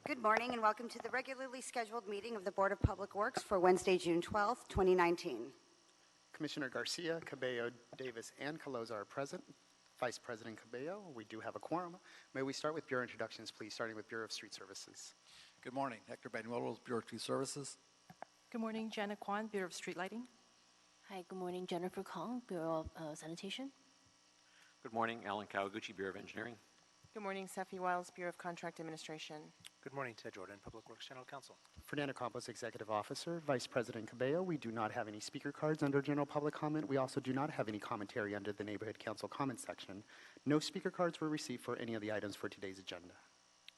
Good morning and welcome to the regularly scheduled meeting of the Board of Public Works for Wednesday, June 12th, 2019. Commissioner Garcia, Cabello, Davis, and Caloza are present. Vice President Cabello, we do have a quorum. May we start with Bureau introductions, please, starting with Bureau of Street Services. Good morning. Hector Banuelos, Bureau of Street Services. Good morning. Jenna Kwan, Bureau of Street Lighting. Hi, good morning. Jennifer Kong, Bureau of Sanitation. Good morning. Alan Kawaguchi, Bureau of Engineering. Good morning. Seffi Wiles, Bureau of Contract Administration. Good morning. Ted Jordan, Public Works General Counsel. Fernando Campos, Executive Officer. Vice President Cabello, we do not have any speaker cards under general public comment. We also do not have any commentary under the Neighborhood Council comment section. No speaker cards were received for any of the items for today's agenda.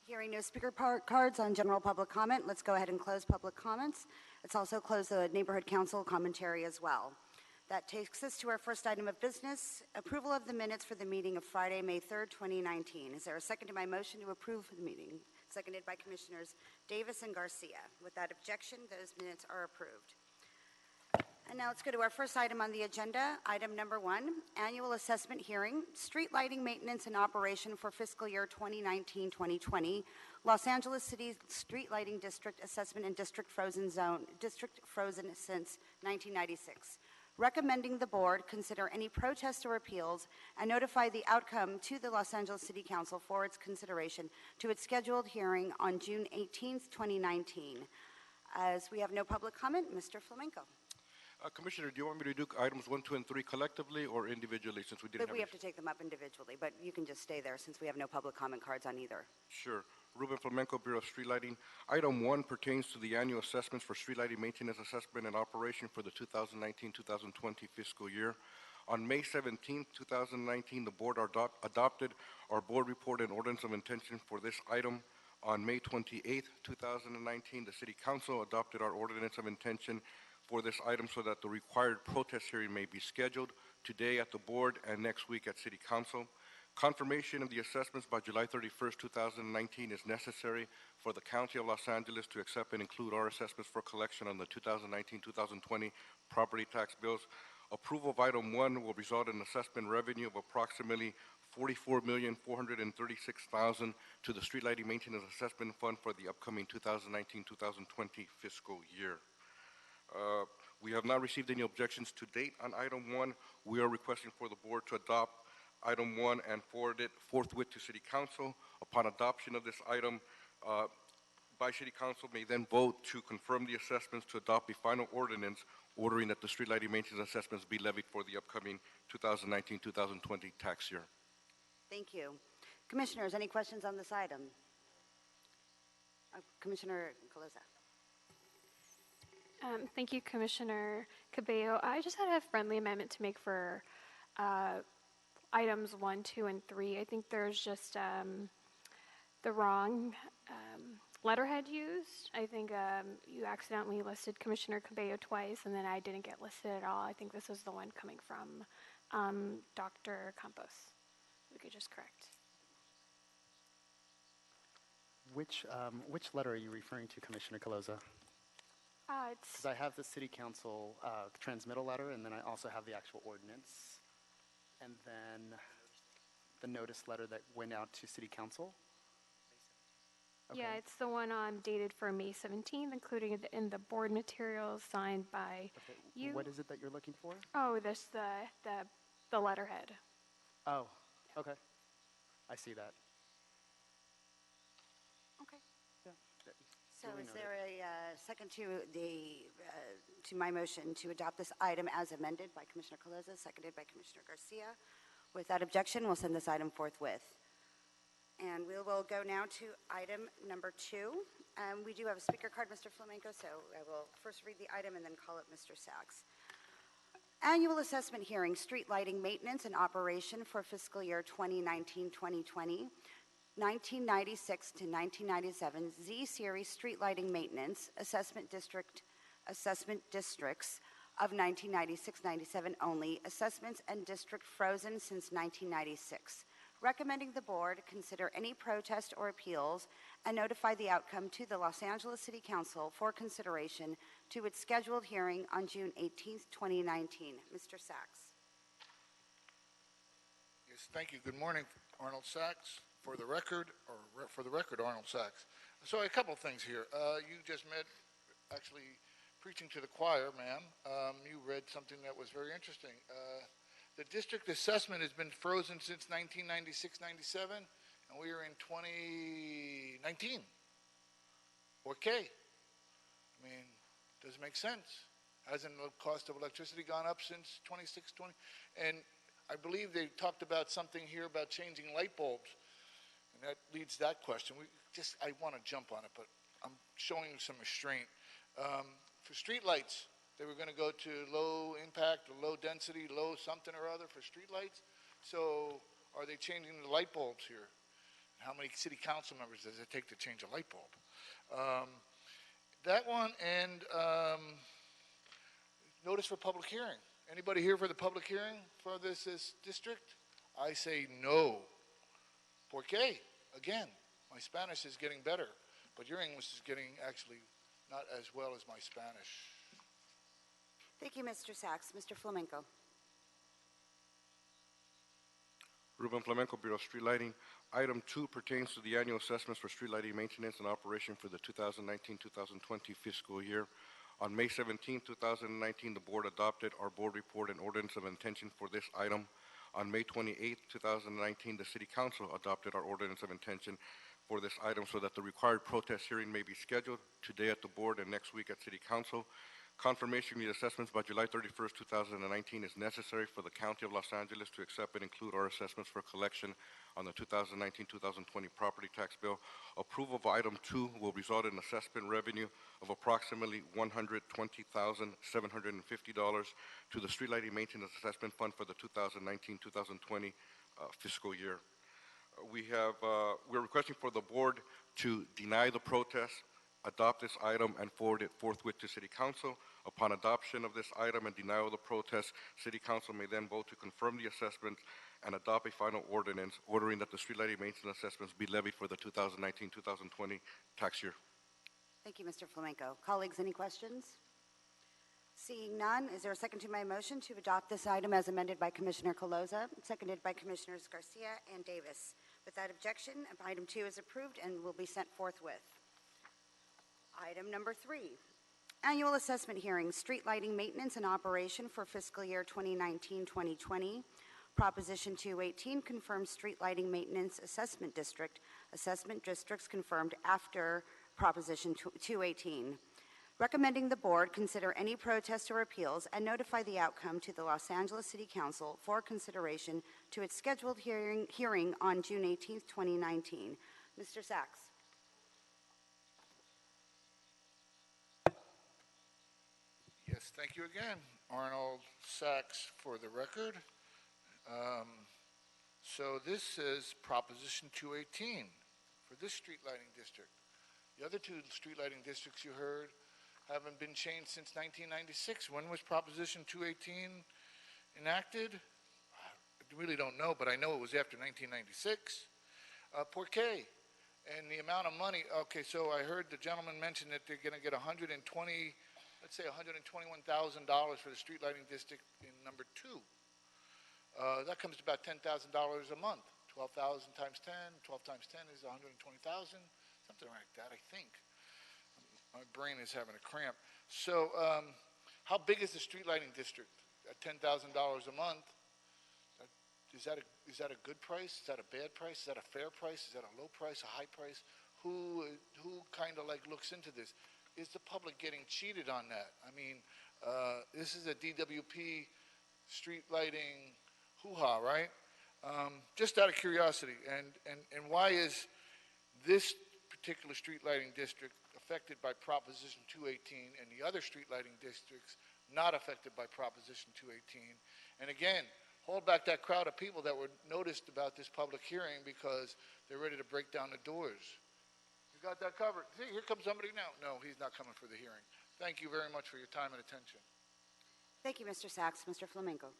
Hearing no speaker cards on general public comment, let's go ahead and close public comments. Let's also close the Neighborhood Council commentary as well. That takes us to our first item of business, approval of the minutes for the meeting of Friday, May 3rd, 2019. Is there a second to my motion to approve the meeting? Seconded by Commissioners Davis and Garcia. Without objection, those minutes are approved. And now let's go to our first item on the agenda. Item number 1, annual assessment hearing, street lighting maintenance and operation for fiscal year 2019-2020, Los Angeles City Street Lighting District Assessment and District Frozen Zone, District Frozen since 1996. Recommending the board consider any protests or appeals and notify the outcome to the Los Angeles City Council for its consideration to its scheduled hearing on June 18th, 2019. As we have no public comment, Mr. Flamenco. Commissioner, do you want me to do items 1, 2, and 3 collectively or individually since we didn't But we have to take them up individually, but you can just stay there since we have no public comment cards on either. Sure. Ruben Flamenco, Bureau of Street Lighting. Item 1 pertains to the annual assessments for street lighting maintenance assessment and operation for the 2019-2020 fiscal year. On May 17, 2019, the board adopted our board report and ordinance of intention for this item. On May 28, 2019, the City Council adopted our ordinance of intention for this item so that the required protest hearing may be scheduled today at the board and next week at City Council. Confirmation of the assessments by July 31st, 2019 is necessary for the County of Los Angeles to accept and include our assessments for collection on the 2019-2020 property tax bills. Approval of item 1 will result in assessment revenue of approximately $44,436,000 to the Street Lighting Maintenance Assessment Fund for the upcoming 2019-2020 fiscal year. We have not received any objections to date on item 1. We are requesting for the board to adopt item 1 and forward it forthwith to City Council. Upon adoption of this item by City Council, may then vote to confirm the assessments to adopt a final ordinance ordering that the street lighting maintenance assessments be levied for the upcoming 2019-2020 tax year. Thank you. Commissioners, any questions on this item? Commissioner Caloza. Thank you, Commissioner Cabello. I just had a friendly amendment to make for items 1, 2, and 3. I think there's just the wrong letterhead used. I think you accidentally listed Commissioner Cabello twice, and then I didn't get listed at all. I think this is the one coming from Dr. Campos. We could just correct. Which letter are you referring to, Commissioner Caloza? Because I have the City Council transmittal letter, and then I also have the actual ordinance, and then the notice letter that went out to City Council. Okay. Yeah, it's the one dated for May 17th, including in the board materials signed by you. What is it that you're looking for? Oh, this the letterhead. Oh, okay. I see that. Okay. Yeah. So is there a second to my motion to adopt this item as amended by Commissioner Caloza, seconded by Commissioner Garcia? Without objection, we'll send this item forthwith. And we will go now to item number 2. We do have a speaker card, Mr. Flamenco, so I will first read the item and then call it Mr. Sachs. Annual assessment hearing, street lighting maintenance and operation for fiscal year 2019-2020. 1996 to 1997 Z-Series street lighting maintenance assessment districts of 1996-97 only, assessments and district frozen since 1996. Recommending the board consider any protest or appeals and notify the outcome to the Los Angeles City Council for consideration to its scheduled hearing on June 18th, 2019. Mr. Sachs. Yes, thank you. Good morning, Arnold Sachs. For the record, Arnold Sachs. So a couple things here. You just met, actually, preaching to the choir, ma'am. You read something that was very interesting. The district assessment has been frozen since 1996-97, and we are in 2019. Okay. I mean, does it make sense? Hasn't the cost of electricity gone up since 20? And I believe they talked about something here about changing light bulbs, and that leads that question. I want to jump on it, but I'm showing some restraint. For street lights, they were going to go to low impact or low density, low something or other for street lights. So are they changing the light bulbs here? How many city council members does it take to change a light bulb? That one, and notice for public hearing. Anybody here for the public hearing for this district? I say no. ¿Por qué? Again, my Spanish is getting better, but your English is getting actually not as well as my Spanish. Thank you, Mr. Sachs. Mr. Flamenco. Ruben Flamenco, Bureau of Street Lighting. Item 2 pertains to the annual assessments for street lighting maintenance and operation for the 2019-2020 fiscal year. On May 17, 2019, the board adopted our board report and ordinance of intention for this item. On May 28, 2019, the City Council adopted our ordinance of intention for this item so that the required protest hearing may be scheduled today at the board and next week at City Council. Confirmation of the assessments by July 31st, 2019 is necessary for the County of Los Angeles to accept and include our assessments for collection on the 2019-2020 property tax bill. Approval of item 2 will result in assessment revenue of approximately $120,750 to the Street Lighting Maintenance Assessment Fund for the 2019-2020 fiscal year. We're requesting for the board to deny the protest, adopt this item, and forward it forthwith to City Council. Upon adoption of this item and denial of the protest, City Council may then vote to confirm the assessment and adopt a final ordinance ordering that the street lighting maintenance assessments be levied for the 2019-2020 tax year. Thank you, Mr. Flamenco. Colleagues, any questions? Seeing none, is there a second to my motion to adopt this item as amended by Commissioner Coloza, seconded by Commissioners Garcia and Davis? Without objection, item 2 is approved and will be sent forthwith. Item number 3, annual assessment hearing, street lighting maintenance and operation for fiscal year 2019-2020. Proposition 218 confirms street lighting maintenance assessment district. Assessment districts confirmed after Proposition 218. Recommending the board consider any protests or appeals and notify the outcome to the Los Angeles City Council for consideration to its scheduled hearing on June 18, 2019. Mr. Sachs. Yes, thank you again. Arnold Sachs for the record. So this is Proposition 218 for this street lighting district. The other two street lighting districts you heard haven't been changed since 1996. When was Proposition 218 enacted? I really don't know, but I know it was after 1996. Por qué? And the amount of money, okay, so I heard the gentleman mention that they're going to get let's say $121,000 for the street lighting district in number 2. That comes to about $10,000 a month. 12,000 times 10, 12 times 10 is 120,000, something like that, I think. My brain is having a cramp. So how big is the street lighting district? At $10,000 a month, is that a good price? Is that a bad price? Is that a fair price? Is that a low price, a high price? Who kind of like looks into this? Is the public getting cheated on that? I mean, this is a DWP street lighting hoo-ha, right? Just out of curiosity, and why is this particular street lighting district affected by Proposition 218 and the other street lighting districts not affected by Proposition 218? And again, hold back that crowd of people that were noticed about this public hearing because they're ready to break down the doors. You got that covered. See, here comes somebody now. No, he's not coming for the hearing. Thank you very much for your time and attention. Thank you, Mr. Sachs. Mr. Flamenco.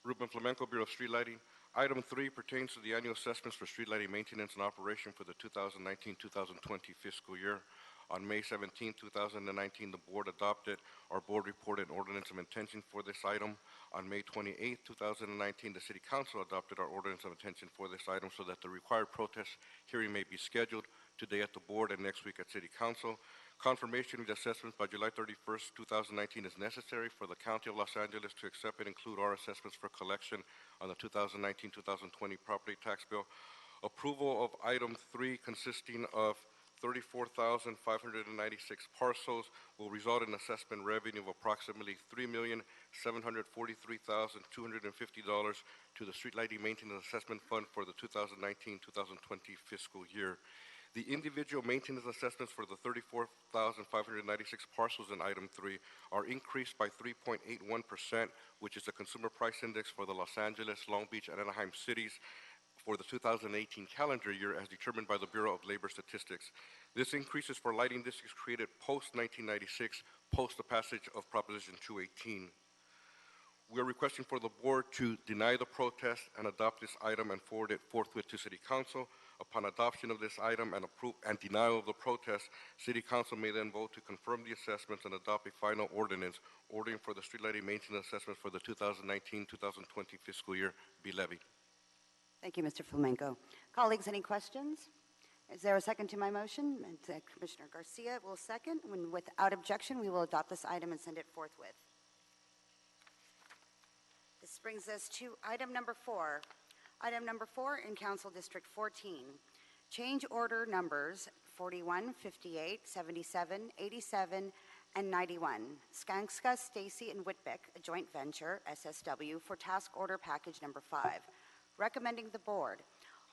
Ruben Flamenco, Bureau of Street Lighting. Item 3 pertains to the annual assessments for street lighting maintenance and operation for the 2019-2020 fiscal year. On May 17, 2019, the board adopted our board report and ordinance of intention for this item. On May 28, 2019, the City Council adopted our ordinance of intention for this item so that the required protest hearing may be scheduled today at the board and next week at City Council. Confirmation of the assessments by July 31st, 2019 is necessary for the County of Los Angeles to accept and include our assessments for collection on the 2019-2020 property tax bill. Approval of item 3 consisting of 34,596 parcels will result in assessment revenue of approximately $3,743,250 to the Street Lighting Maintenance Assessment Fund for the 2019-2020 fiscal year. The individual maintenance assessments for the 34,596 parcels in item 3 are increased by 3.81%, which is the consumer price index for the Los Angeles, Long Beach, and Anaheim cities for the 2018 calendar year as determined by the Bureau of Labor Statistics. This increase is for lighting districts created post-1996, post the passage of Proposition 218. We are requesting for the board to deny the protest and adopt this item and forward it forthwith to City Council. Upon adoption of this item and denial of the protest, City Council may then vote to confirm the assessments and adopt a final ordinance ordering for the street lighting maintenance assessments for the 2019-2020 fiscal year be levied. Thank you, Mr. Flamenco. Colleagues, any questions? Is there a second to my motion? Commissioner Garcia will second. Without objection, we will adopt this item and send it forthwith. This brings us to item number 4. Item number 4 in Council District 14. Change order numbers 41, 58, 77, 87, and 91. Skanska, Stacy, and Whitbeck, a joint venture, SSW, for task order package number 5. Recommending the board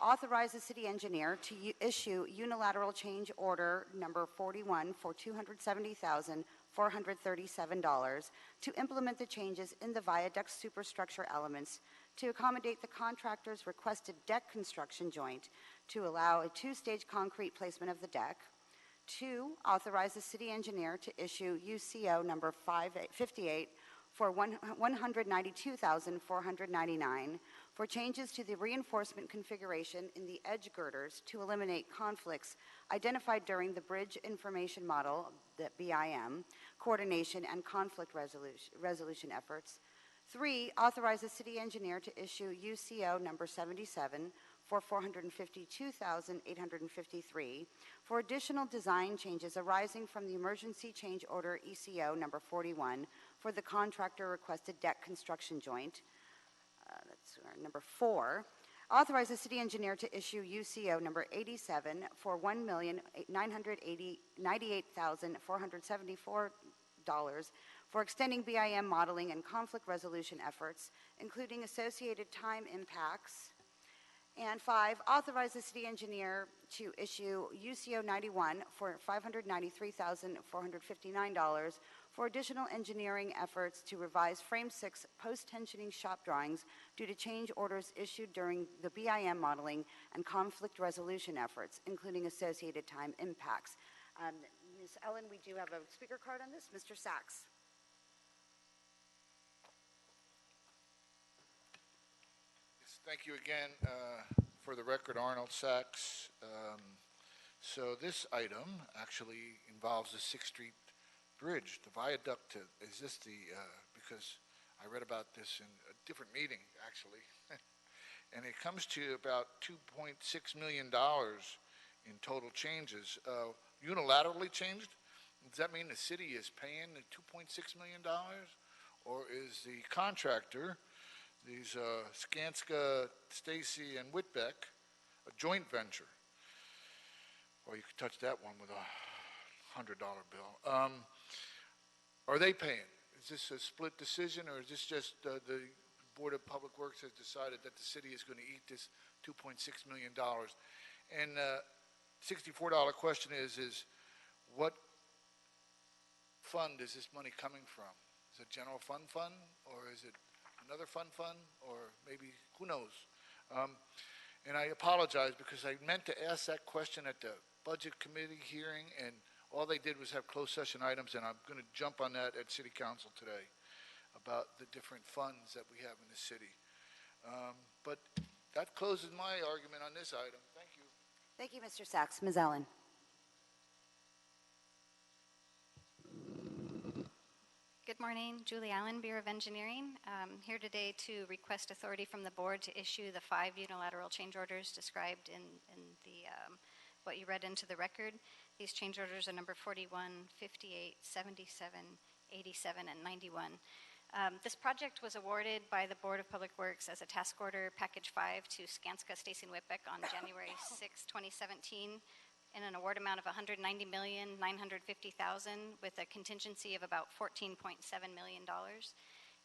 authorize the city engineer to issue unilateral change order number 41 for $270,437 to implement the changes in the viaduct superstructure elements to accommodate the contractor's requested deck construction joint to allow a 2-stage concrete placement of the deck. 2, authorize the city engineer to issue UCO number 58 for $192,499 for changes to the reinforcement configuration in the edge girders to eliminate conflicts identified during the Bridge Information Model, the BIM, coordination and conflict resolution efforts. 3, authorize the city engineer to issue UCO number 77 for $452,853 for additional design changes arising from the emergency change order ECO number 41 for the contractor requested deck construction joint. That's number 4. Authorize the city engineer to issue UCO number 87 for $1,998,474 for extending BIM modeling and conflict resolution efforts, including associated time impacts. And 5, authorize the city engineer to issue UCO 91 for $593,459 for additional engineering efforts to revise Frame 6 post-tensioning shop drawings due to change orders issued during the BIM modeling and conflict resolution efforts, including associated time impacts. Ms. Ellen, we do have a speaker card on this. Mr. Sachs. Thank you again. For the record, Arnold Sachs. So this item actually involves the 6th Street Bridge, the viaduct. Is this because I read about this in a different meeting, actually. And it comes to about $2.6 million in total changes. Unilaterally changed? Does that mean the city is paying the $2.6 million? Or is the contractor, these Skanska, Stacy, and Whitbeck, a joint venture? Or you could touch that one with a $100 bill. Are they paying? Is this a split decision, or is this just the Board of Public Works has decided that the city is going to eat this $2.6 million? And $64 question is what fund is this money coming from? Is it general fund, or is it another fund, or maybe, who knows? And I apologize because I meant to ask that question at the Budget Committee hearing, and all they did was have closed session items, and I'm going to jump on that at City Council today about the different funds that we have in the city. But That closes my argument on this item. Thank you. Thank you, Mr. Sachs. Ms. Allen. Good morning, Julie Allen, Bureau of Engineering. Here today to request authority from the board to issue the 5 unilateral change orders described in the what you read into the record. These change orders are number 41, 58, 77, 87, and 91. This project was awarded by the Board of Public Works as a task order package 5 to Skanska, Stacy, and Whitbeck on January 6, 2017, in an award amount of $190,950,000 with a contingency of about $14.7 million.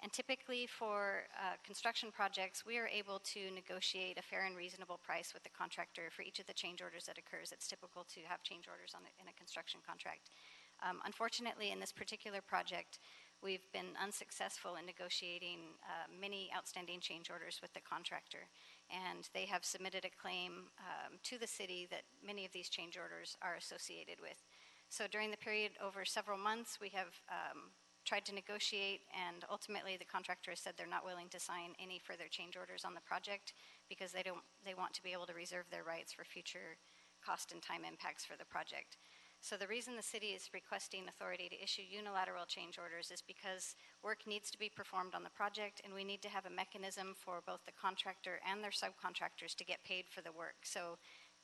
And typically for construction projects, we are able to negotiate a fair and reasonable price with the contractor for each of the change orders that occurs. It's typical to have change orders in a construction contract. Unfortunately, in this particular project, we've been unsuccessful in negotiating many outstanding change orders with the contractor, and they have submitted a claim to the city that many of these change orders are associated with. So during the period over several months, we have tried to negotiate, and ultimately the contractor has said they're not willing to sign any further change orders on the project because they want to be able to reserve their rights for future cost and time impacts for the project. So the reason the city is requesting authority to issue unilateral change orders is because work needs to be performed on the project, and we need to have a mechanism for both the contractor and their subcontractors to get paid for the work. So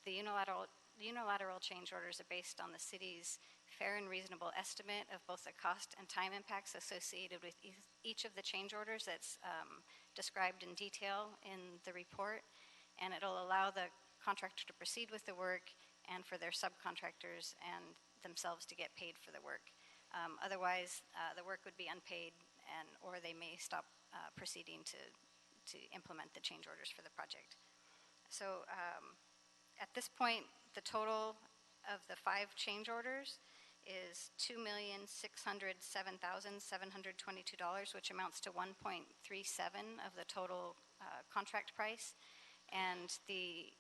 the unilateral change orders are based on the city's fair and reasonable estimate of both the cost and time impacts associated with each of the change orders that's described in detail in the report, and it'll allow the contractor to proceed with the work and for their subcontractors and themselves to get paid for the work. Otherwise, the work would be unpaid, or they may stop proceeding to implement the change orders for the project. So at this point, the total of the 5 change orders is $2,607,722, which amounts to 1.37 of the total contract price, and the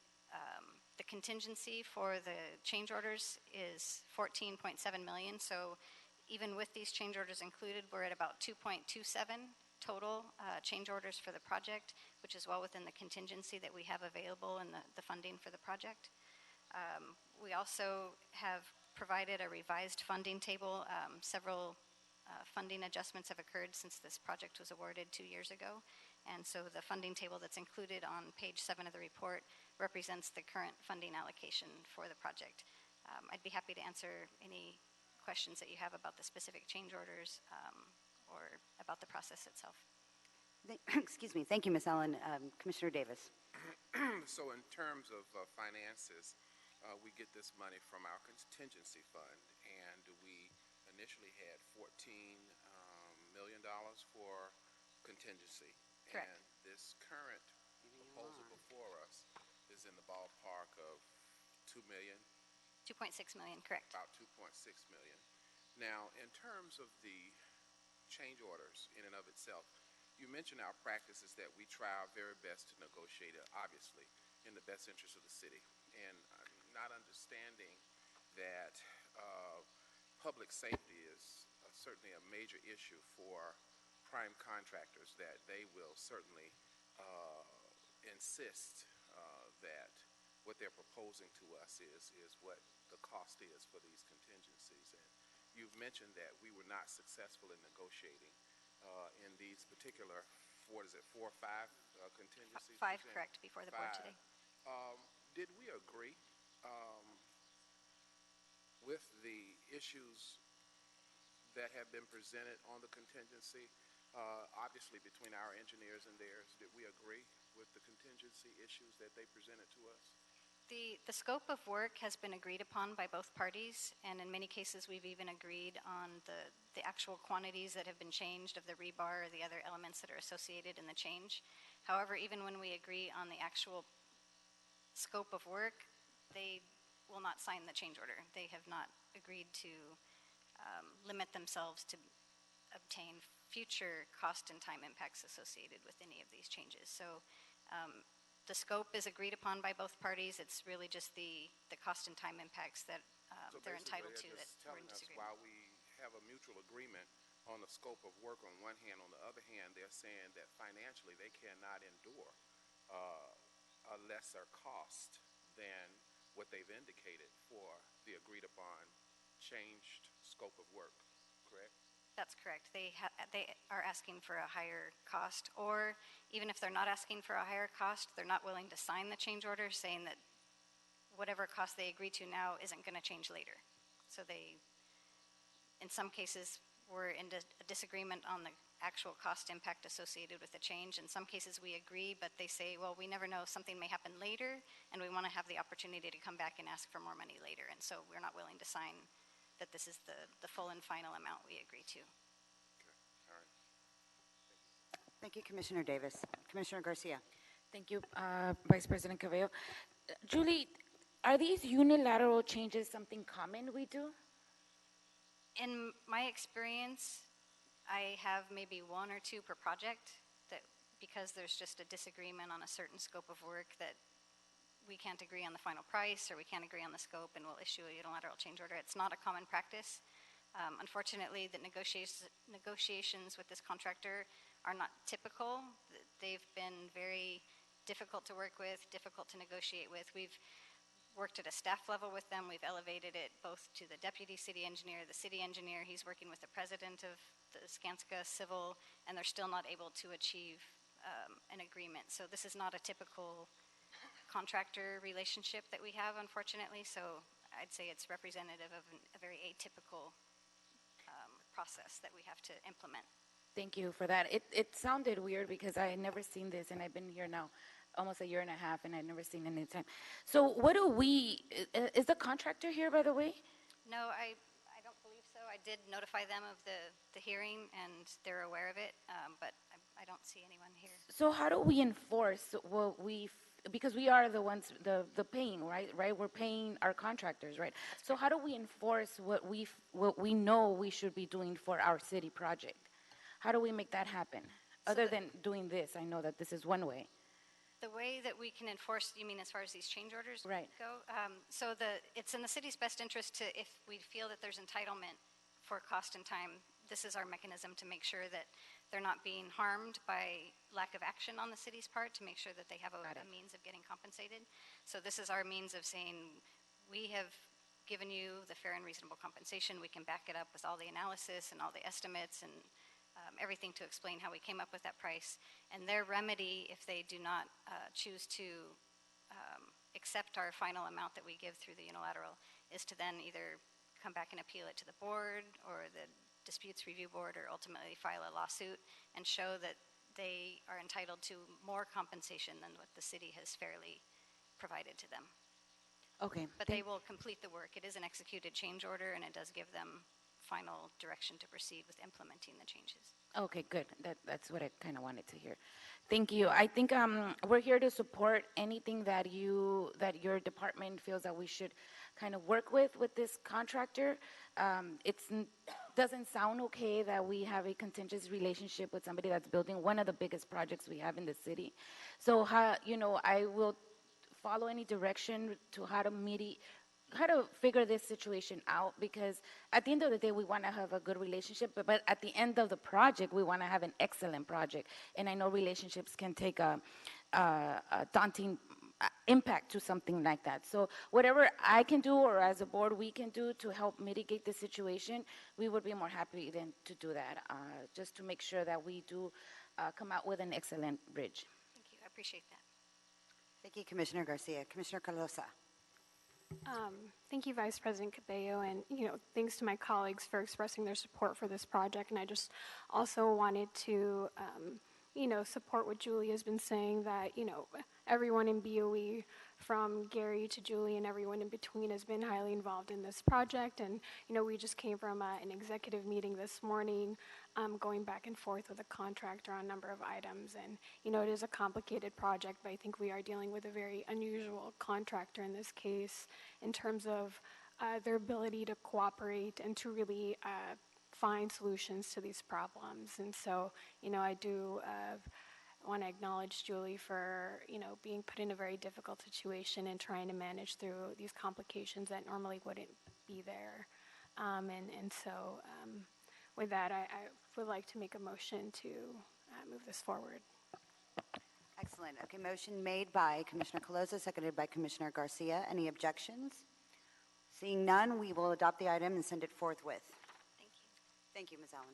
contingency for the change orders is $14.7 million. So even with these change orders included, we're at about 2.27 total change orders for the project, which is well within the contingency that we have available in the funding for the project. We also have provided a revised funding table. Several funding adjustments have occurred since this project was awarded 2 years ago. And so the funding table that's included on page 7 of the report represents the current funding allocation for the project. I'd be happy to answer any questions that you have about the specific change orders or about the process itself. Excuse me. Thank you, Ms. Allen. Commissioner Davis. So in terms of finances, we get this money from our contingency fund, and we initially had $14 million for contingency. Correct. And this current proposal before us is in the ballpark of $2 million. 2.6 million, correct. About 2.6 million. Now, in terms of the change orders in and of itself, you mentioned our practice is that we try our very best to negotiate it, obviously, in the best interest of the city. And I'm not understanding that public safety is certainly a major issue for prime contractors, that they will certainly insist that what they're proposing to us is what the cost is for these contingencies. And you've mentioned that we were not successful in negotiating in these particular, what is it, 4 or 5 contingencies? 5, correct, before the board today. Did we agree with the issues that have been presented on the contingency? Obviously, between our engineers and theirs, did we agree with the contingency issues that they presented to us? The scope of work has been agreed upon by both parties, and in many cases we've even agreed on the actual quantities that have been changed of the rebar or the other elements that are associated in the change. However, even when we agree on the actual scope of work, they will not sign the change order. They have not agreed to limit themselves to obtain future cost and time impacts associated with any of these changes. So the scope is agreed upon by both parties. It's really just the cost and time impacts that they're entitled to that we're in disagreement. While we have a mutual agreement on the scope of work on one hand, on the other hand, they're saying that financially they cannot endure a lesser cost than what they've indicated for the agreed upon changed scope of work, correct? That's correct. They are asking for a higher cost, or even if they're not asking for a higher cost, they're not willing to sign the change order, saying that whatever cost they agree to now isn't going to change later. So they, in some cases, were in a disagreement on the actual cost impact associated with the change. In some cases, we agree, but they say, well, we never know, something may happen later, and we want to have the opportunity to come back and ask for more money later. And so we're not willing to sign that this is the full and final amount we agree to. Okay, all right. Thank you, Commissioner Davis. Commissioner Garcia. Thank you, Vice President Cabello. Julie, are these unilateral changes something common we do? In my experience, I have maybe one or two per project, that because there's just a disagreement on a certain scope of work that we can't agree on the final price or we can't agree on the scope, and we'll issue a unilateral change order. It's not a common practice. Unfortunately, the negotiations with this contractor are not typical. They've been very difficult to work with, difficult to negotiate with. We've worked at a staff level with them. We've elevated it both to the deputy city engineer, the city engineer. He's working with the president of the Skanska Civil, and they're still not able to achieve an agreement. So this is not a typical contractor relationship that we have, unfortunately. So I'd say it's representative of a very atypical process that we have to implement. Thank you for that. It sounded weird because I had never seen this, and I've been here now almost a year and a half, and I've never seen any time. So what do we, is the contractor here, by the way? No, I don't believe so. I did notify them of the hearing, and they're aware of it, but I don't see anyone here. So how do we enforce what because we are the ones, the paying, right? We're paying our contractors, right? So how do we enforce what we know we should be doing for our city project? How do we make that happen? Other than doing this, I know that this is one way. The way that we can enforce, you mean as far as these change orders Right. go? So it's in the city's best interest to, if we feel that there's entitlement for cost and time, this is our mechanism to make sure that they're not being harmed by lack of action on the city's part, to make sure that they have a means of getting compensated. So this is our means of saying, we have given you the fair and reasonable compensation. We can back it up with all the analysis and all the estimates and everything to explain how we came up with that price. And their remedy, if they do not choose to accept our final amount that we give through the unilateral, is to then either come back and appeal it to the board or the disputes review board, or ultimately file a lawsuit and show that they are entitled to more compensation than what the city has fairly provided to them. Okay. But they will complete the work. It is an executed change order, and it does give them final direction to proceed with implementing the changes. Okay, good. That's what I kind of wanted to hear. Thank you. I think we're here to support anything that your department feels that we should kind of work with this contractor. It doesn't sound okay that we have a contentious relationship with somebody that's building one of the biggest projects we have in the city. So I will follow any direction to how to figure this situation out, because at the end of the day, we want to have a good relationship, but at the end of the project, we want to have an excellent project. And I know relationships can take a daunting impact to something like that. So whatever I can do, or as a board we can do to help mitigate the situation, we would be more happy than to do that, just to make sure that we do come out with an excellent bridge. Thank you. I appreciate that. Thank you, Commissioner Garcia. Commissioner Calosa. Thank you, Vice President Cabello, and thanks to my colleagues for expressing their support for this project. And I just also wanted to support what Julie has been saying, that everyone in BOE, from Gary to Julie and everyone in between, has been highly involved in this project. And we just came from an executive meeting this morning, going back and forth with a contractor on a number of items. And it is a complicated project, but I think we are dealing with a very unusual contractor in this case, in terms of their ability to cooperate and to really find solutions to these problems. And so I do want to acknowledge Julie for being put in a very difficult situation and trying to manage through these complications that normally wouldn't be there. And so with that, I would like to make a motion to move this forward. Excellent. Okay, motion made by Commissioner Colosa, seconded by Commissioner Garcia. Any objections? Seeing none, we will adopt the item and send it forthwith. Thank you. Thank you, Ms. Allen.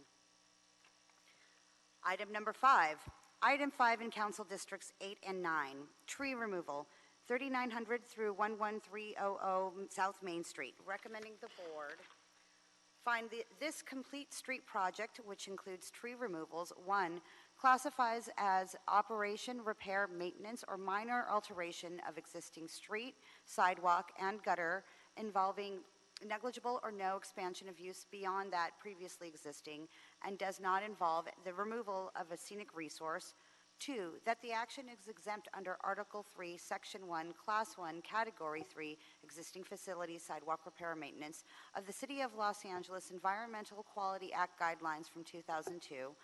Item number 5. Item 5 in Council Districts 8 and 9, tree removal, 3900 through 11300 South Main Street. Recommending the board find this complete street project, which includes tree removals, 1, classifies as operation, repair, maintenance, or minor alteration of existing street, sidewalk, and gutter involving negligible or no expansion of use beyond that previously existing and does not involve the removal of a scenic resource. 2, that the action is exempt under Article 3, Section 1, Class 1, Category 3, Existing Facilities, Sidewalk Repair and Maintenance of the City of Los Angeles Environmental Quality Act guidelines from 2002.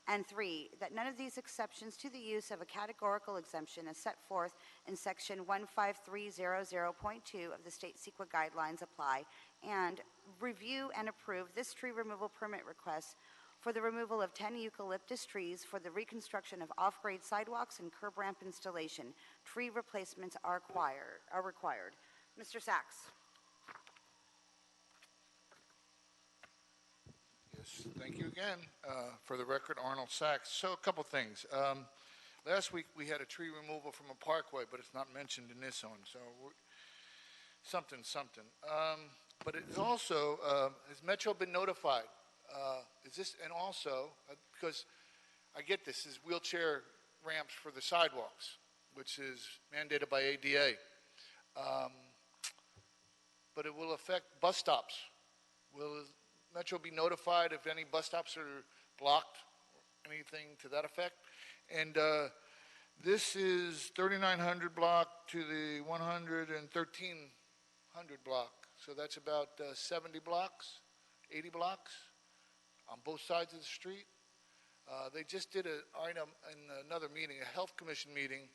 And 3, that none of these exceptions to the use of a categorical exemption as set forth in Section 15300.2 of the State CEQA guidelines apply, and review and approve this tree removal permit request for the removal of 10 eucalyptus trees for the reconstruction of off-grade sidewalks and curb ramp installation. Tree replacements are required. Mr. Sachs. Yes, thank you again. For the record, Arnold Sachs. So a couple things. Last week we had a tree removal from a parkway, but it's not mentioned in this one. So something. But it's also, has Metro been notified? And also, because I get this, is wheelchair ramps for the sidewalks, which is mandated by ADA. But it will affect bus stops. Will Metro be notified if any bus stops are blocked or anything to that effect? And this is 3900 block to the 11300 block. So that's about 70 blocks, 80 blocks on both sides of the street. They just did an item in another meeting, a health commission meeting,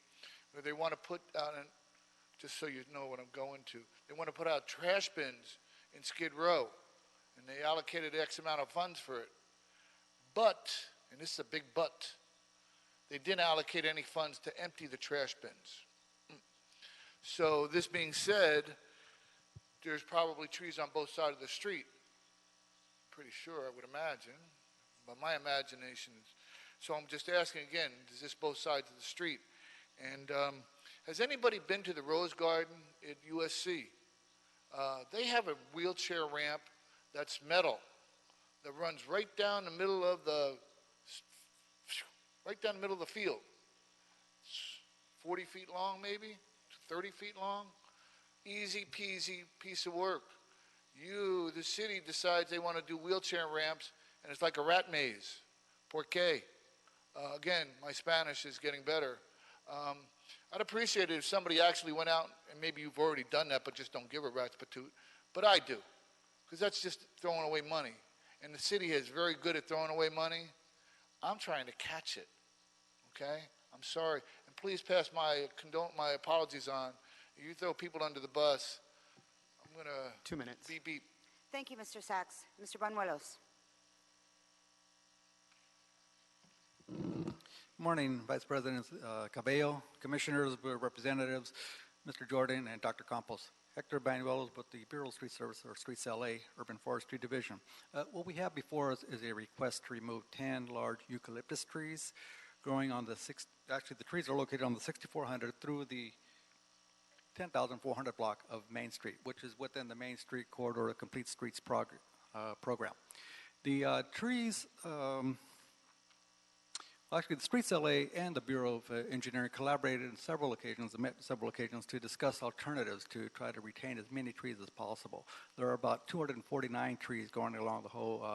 where they want to put out, just so you know what I'm going to, they want to put out trash bins in Skid Row, and they allocated X amount of funds for it. But, and this is a big but, they didn't allocate any funds to empty the trash bins. So this being said, there's probably trees on both sides of the street. Pretty sure, I would imagine, but my imagination is. So I'm just asking again, is this both sides of the street? And has anybody been to the Rose Garden at USC? They have a wheelchair ramp that's metal that runs right down the middle of the field. It's 40 feet long, maybe 30 feet long. Easy peasy piece of work. The city decides they want to do wheelchair ramps, and it's like a rat maze. Por qué? Again, my Spanish is getting better. I'd appreciate it if somebody actually went out, and maybe you've already done that, but just don't give a rat's patoot. But I do, because that's just throwing away money. And the city is very good at throwing away money. I'm trying to catch it, okay? I'm sorry. And please pass my apologies on. You throw people under the bus, I'm going to 2 minutes. Beep, beep. Thank you, Mr. Sachs. Mr. Banuelos. Good morning, Vice President Cabello, Commissioners, Representatives, Mr. Jordan, and Dr. Campos. Hector Banuelos with the Bureau of Street Service, or Streets LA, Urban Forestry Division. What we have before us is a request to remove 10 large eucalyptus trees growing on the the trees are located on the 6400 through the 10,400 block of Main Street, which is within the Main Street Corridor, a Complete Streets program. The trees, actually the Streets LA and the Bureau of Engineering collaborated on several occasions, met on several occasions to discuss alternatives to try to retain as many trees as possible. There are about 249 trees going along the whole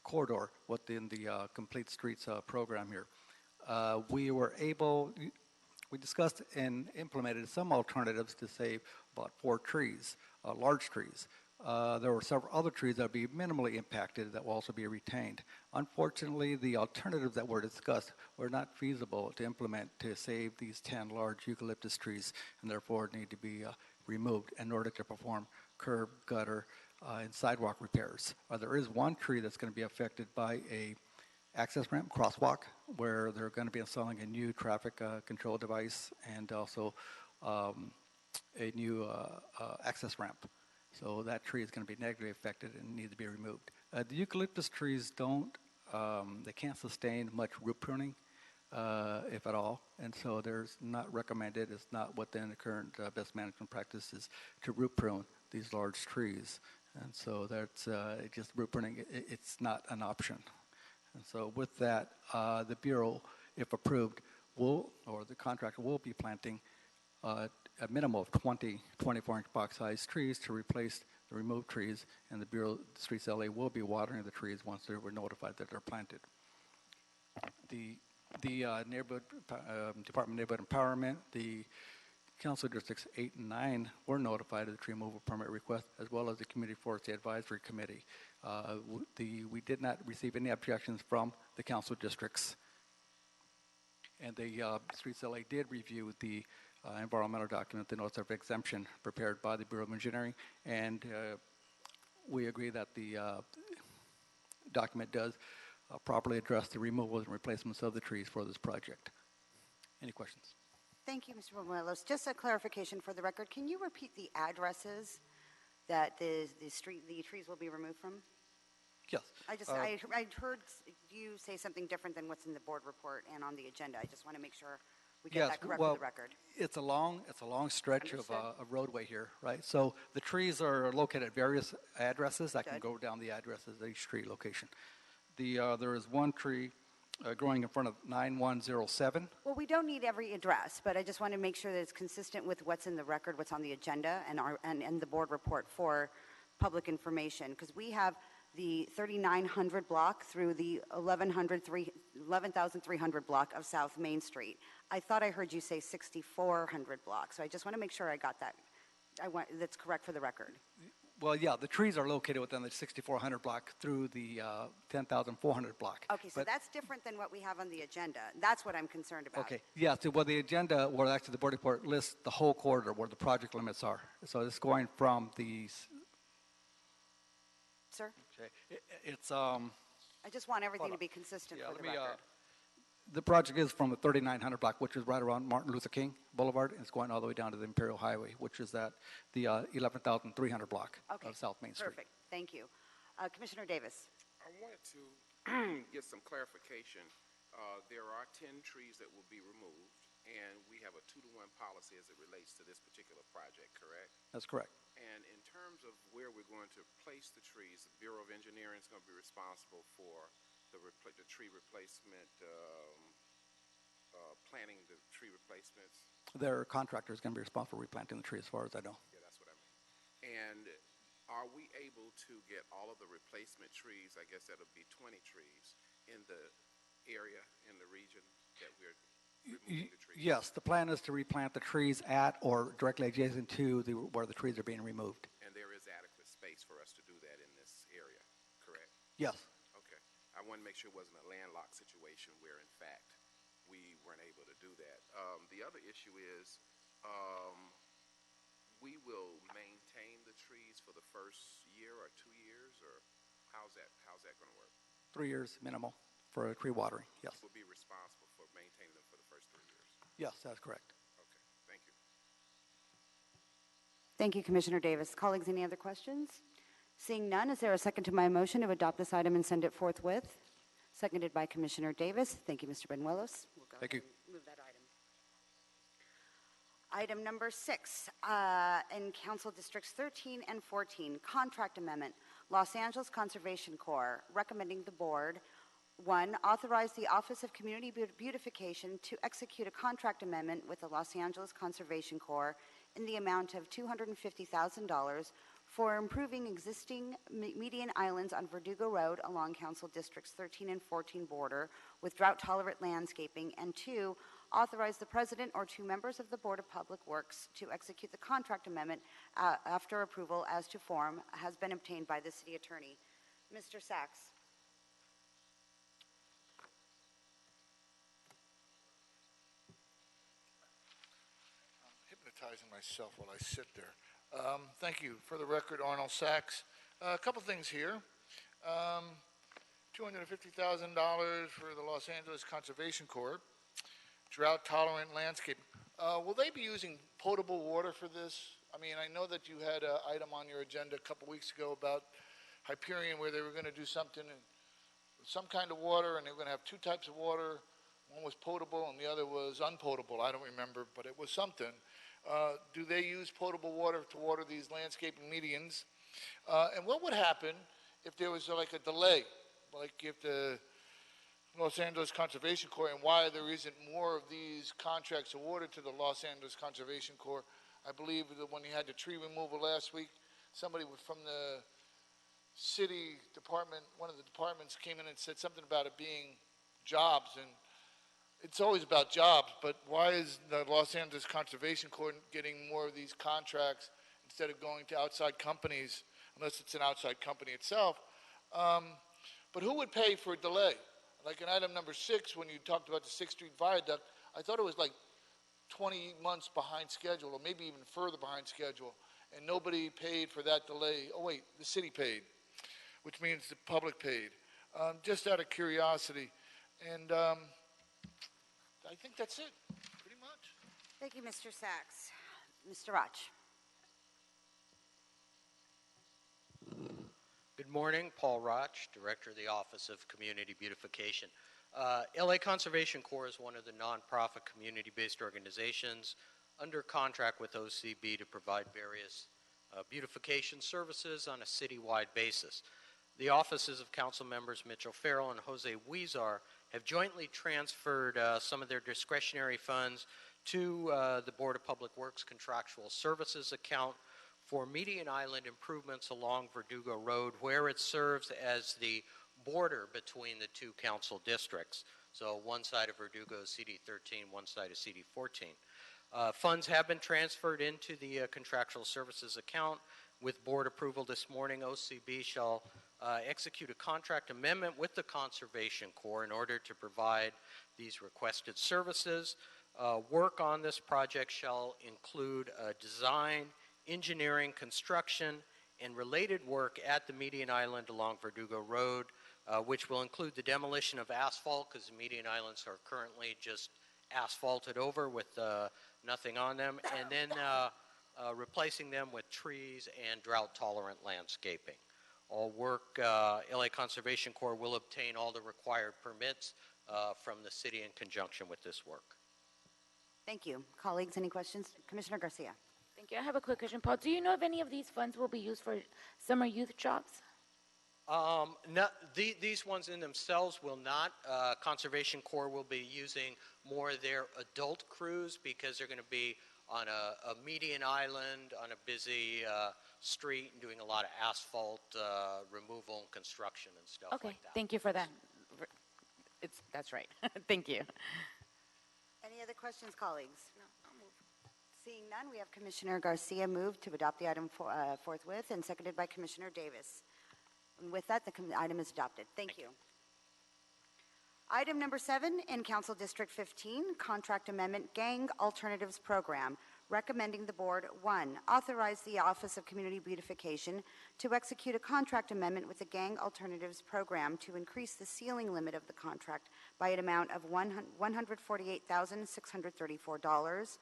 corridor within the Complete Streets program here. We discussed and implemented some alternatives to save about 4 trees, large trees. There were several other trees that would be minimally impacted that will also be retained. Unfortunately, the alternatives that were discussed were not feasible to implement to save these 10 large eucalyptus trees, and therefore need to be removed in order to perform curb, gutter, and sidewalk repairs. There is one tree that's going to be affected by a access ramp, crosswalk, where they're going to be installing a new traffic control device and also a new access ramp. So that tree is going to be negatively affected and need to be removed. The eucalyptus trees they can't sustain much root pruning, if at all, and so there's not recommended, it's not within the current best management practices to root prune these large trees. And so that's just root pruning, it's not an option. And so with that, the Bureau, if approved, or the contractor will be planting a minimum of 20 24-inch box-sized trees to replace the removed trees, and the Bureau of Streets LA will be watering the trees once they were notified that they're planted. The neighborhood Department of Neighborhood Empowerment, the Council Districts 8 and 9 were notified of the tree removal permit request, as well as the Community Forestry Advisory Committee. We did not receive any objections from the council districts. And the Streets LA did review the environmental document, the notice of exemption prepared by the Bureau of Engineering, and we agree that the document does properly address the removals and replacements of the trees for this project. Any questions? Thank you, Mr. Morelos. Just a clarification for the record. Can you repeat the addresses that the trees will be removed from? Yes. I heard you say something different than what's in the board report and on the agenda. I just want to make sure we get that correct for the record. It's a long stretch of roadway here, right? So the trees are located at various addresses. I can go down the addresses of each tree location. There is one tree growing in front of 9107. Well, we don't need every address, but I just want to make sure that it's consistent with what's in the record, what's on the agenda, and the board report for public information, because we have the 3900 block through the 11,300 block of South Main Street. I thought I heard you say 6400 block, so I just want to make sure I got that. That's correct for the record. Well, yeah, the trees are located within the 6400 block through the 10,400 block. Okay, so that's different than what we have on the agenda. That's what I'm concerned about. Okay, yeah, so the agenda, or actually the board report lists the whole corridor where the project limits are. So it's going from the... Sir? Okay, it's... I just want everything to be consistent for the record. The project is from the 3900 block, which is right around Martin Luther King Boulevard, and it's going all the way down to the Imperial Highway, which is at the 11,300 block of South Main Street. Perfect. Thank you. Commissioner Davis. I wanted to get some clarification. There are 10 trees that will be removed, and we have a 2-to-1 policy as it relates to this particular project, correct? That's correct. And in terms of where we're going to place the trees, the Bureau of Engineering is going to be responsible for the tree replacement, planting the tree replacements. Their contractor is going to be responsible for replanting the tree, as far as I know. Yeah, that's what I mean. And are we able to get all of the replacement trees, I guess that'll be 20 trees, in the area, in the region that we're removing the trees? Yes, the plan is to replant the trees at or directly adjacent to where the trees are being removed. And there is adequate space for us to do that in this area, correct? Yes. Okay. I want to make sure it wasn't a landlocked situation where, in fact, we weren't able to do that. The other issue is we will maintain the trees for the first year or 2 years, or how's that going to work? 3 years minimal for tree watering, yes. We'll be responsible for maintaining them for the first 3 years. Yes, that's correct. Okay, thank you. Thank you, Commissioner Davis. Colleagues, any other questions? Seeing none, is there a second to my motion to adopt this item and send it forthwith? Seconded by Commissioner Davis. Thank you, Mr. Benuelos. We'll go Thank you. move that item. Item number 6, in Council Districts 13 and 14, contract amendment, Los Angeles Conservation Corps, recommending the board, 1, authorize the Office of Community Beautification to execute a contract amendment with the Los Angeles Conservation Corps in the amount of $250,000 for improving existing median islands on Verdugo Road along Council Districts 13 and 14 border with drought-tolerant landscaping, and 2, authorize the President or 2 members of the Board of Public Works to execute the contract amendment after approval as to form has been obtained by the City Attorney. Mr. Sachs. Hypnotizing myself while I sit there. Thank you. For the record, Arnold Sachs. A couple things here. $250,000 for the Los Angeles Conservation Corps, drought-tolerant landscaping. Will they be using potable water for this? I mean, I know that you had an item on your agenda a couple weeks ago about Hyperion where they were going to do something and some kind of water, and they were going to have two types of water. One was potable and the other was unpotable. I don't remember, but it was something. Do they use potable water to water these landscaping medians? And what would happen if there was like a delay, like if the Los Angeles Conservation Corps, and why there isn't more of these contracts awarded to the Los Angeles Conservation Corps? I believe that when you had the tree removal last week, somebody from the city department, one of the departments came in and said something about it being jobs, and it's always about jobs, but why is the Los Angeles Conservation Corps getting more of these contracts instead of going to outside companies, unless it's an outside company itself? But who would pay for a delay? Like in item number 6, when you talked about the 6th Street Viaduct, I thought it was like 20 months behind schedule, or maybe even further behind schedule, and nobody paid for that delay. Oh wait, the city paid, which means the public paid. Just out of curiosity. And I think that's it, pretty much. Thank you, Mr. Sachs. Mr. Roch. Good morning, Paul Roch, Director of the Office of Community Beautification. LA Conservation Corps is one of the nonprofit community-based organizations under contract with OCB to provide various beautification services on a citywide basis. The offices of Council Members Mitchell Farrell and Jose Huizar have jointly transferred some of their discretionary funds to the Board of Public Works Contractual Services account for median island improvements along Verdugo Road, where it serves as the border between the two council districts. So one side of Verdugo is CD13, one side is CD14. Funds have been transferred into the contractual services account. With board approval this morning, OCB shall execute a contract amendment with the Conservation Corps in order to provide these requested services. Work on this project shall include design, engineering, construction, and related work at the median island along Verdugo Road, which will include the demolition of asphalt, because the median islands are currently just asphalted over with nothing on them, and then replacing them with trees and drought-tolerant landscaping. All work, LA Conservation Corps will obtain all the required permits from the city in conjunction with this work. Thank you. Colleagues, any questions? Commissioner Garcia. Thank you. I have a quick question, Paul. Do you know if any of these funds will be used for summer youth jobs? These ones in themselves will not. Conservation Corps will be using more of their adult crews because they're going to be on a median island, on a busy street, and doing a lot of asphalt removal and construction and stuff like that. Okay, thank you for that. That's right. Thank you. Any other questions, colleagues? No, I'll move. Seeing none, we have Commissioner Garcia move to adopt the item forthwith, and seconded by Commissioner Davis. And with that, the item is adopted. Thank you. Item number 7 in Council District 15, Contract Amendment Gang Alternatives Program, recommending the board, 1, authorize the Office of Community Beautification to execute a contract amendment with the Gang Alternatives Program to increase the ceiling limit of the contract by an amount of $148,634.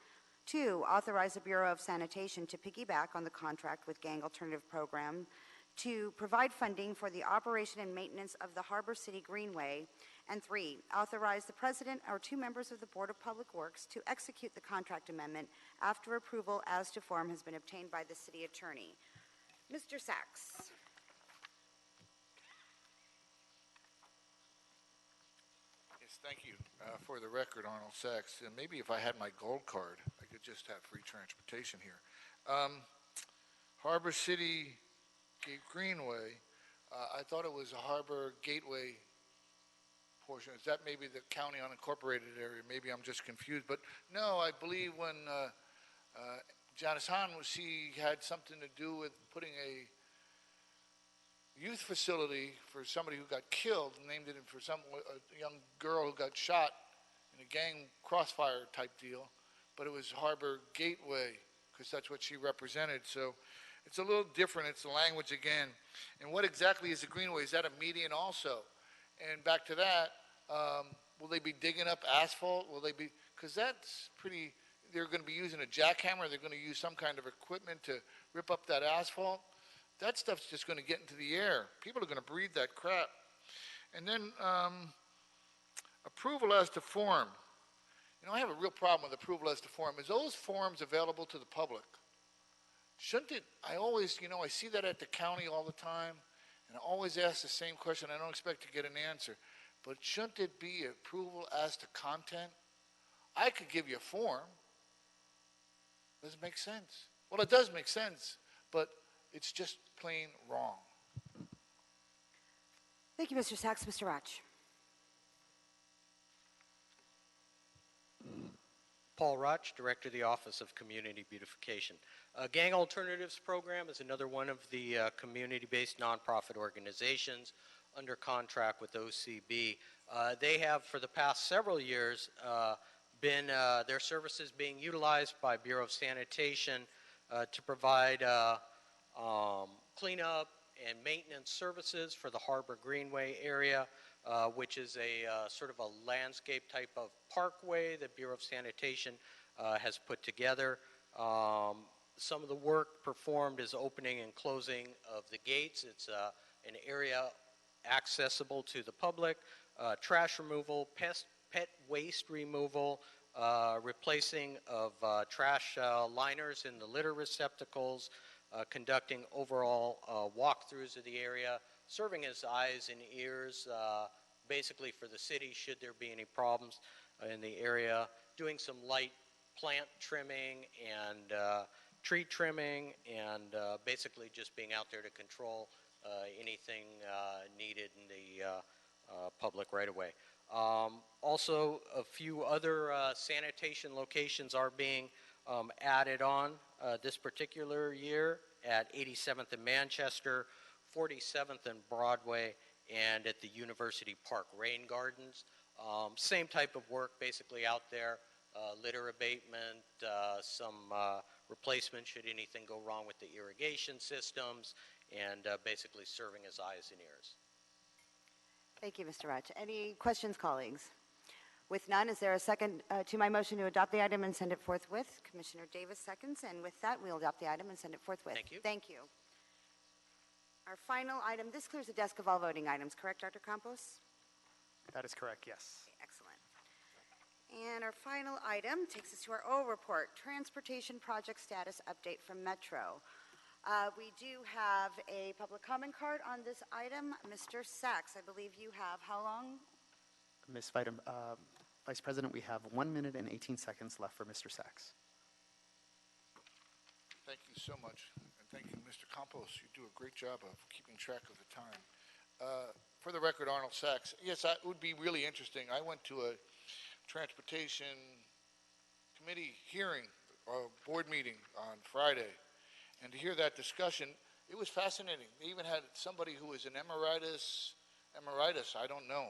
2, authorize the Bureau of Sanitation to piggyback on the contract with Gang Alternative Program to provide funding for the operation and maintenance of the Harbor City Greenway. And 3, authorize the President or 2 members of the Board of Public Works to execute the contract amendment after approval as to form has been obtained by the City Attorney. Mr. Sachs. Yes, thank you. For the record, Arnold Sachs, and maybe if I had my gold card, I could just have free transportation here. Harbor City Greenway, I thought it was a Harbor Gateway portion. Is that maybe the county unincorporated area? Maybe I'm just confused. But no, I believe when Janice Hahn was, she had something to do with putting a youth facility for somebody who got killed, named it for a young girl who got shot in a gang crossfire type deal. But it was Harbor Gateway because that's what she represented. So it's a little different. It's the language again. And what exactly is a greenway? Is that a median also? And back to that, will they be digging up asphalt? Will they be, because that's pretty, they're going to be using a jackhammer, they're going to use some kind of equipment to rip up that asphalt. That stuff's just going to get into the air. People are going to breathe that crap. And then approval as to form. You know, I have a real problem with approval as to form. Is those forms available to the public? Shouldn't it, I always, you know, I see that at the county all the time, and I always ask the same question. I don't expect to get an answer. But shouldn't it be approval as to content? I could give you a form. Does it make sense? Well, it does make sense, but it's just plain wrong. Thank you, Mr. Sachs. Mr. Roch. Paul Roch, Director of the Office of Community Beautification. Gang Alternatives Program is another one of the community-based nonprofit organizations under contract with OCB. They have, for the past several years, been their services being utilized by Bureau of Sanitation to provide cleanup and maintenance services for the Harbor Greenway area, which is a sort of a landscape type of parkway that Bureau of Sanitation has put together. Some of the work performed is opening and closing of the gates. It's an area accessible to the public, trash removal, pet waste removal, replacing of trash liners in the litter receptacles, conducting overall walkthroughs of the area, serving as eyes and ears basically for the city should there be any problems in the area, doing some light plant trimming and tree trimming, and basically just being out there to control anything needed in the public right away. Also, a few other sanitation locations are being added on this particular year at 87th and Manchester, 47th and Broadway, and at the University Park Rain Gardens. Same type of work basically out there, litter abatement, some replacement should anything go wrong with the irrigation systems, and basically serving as eyes and ears. Thank you, Mr. Roch. Any questions, colleagues? With none, is there a second to my motion to adopt the item and send it forthwith? Commissioner Davis seconds, and with that, we'll adopt the item and send it forthwith. Thank you. Thank you. Our final item, this clears the desk of all voting items, correct, Dr. Campos? That is correct, yes. Okay, excellent. And our final item takes us to our O report, Transportation Project Status Update from Metro. We do have a public comment card on this item. Mr. Sachs, I believe you have how long? Vice President, we have 1 minute and 18 seconds left for Mr. Sachs. Thank you so much. And thank you, Mr. Campos. You do a great job of keeping track of the time. For the record, Arnold Sachs. Yes, it would be really interesting. I went to a transportation committee hearing, or board meeting on Friday, and to hear that discussion, it was fascinating. They even had somebody who was an emeritus, I don't know.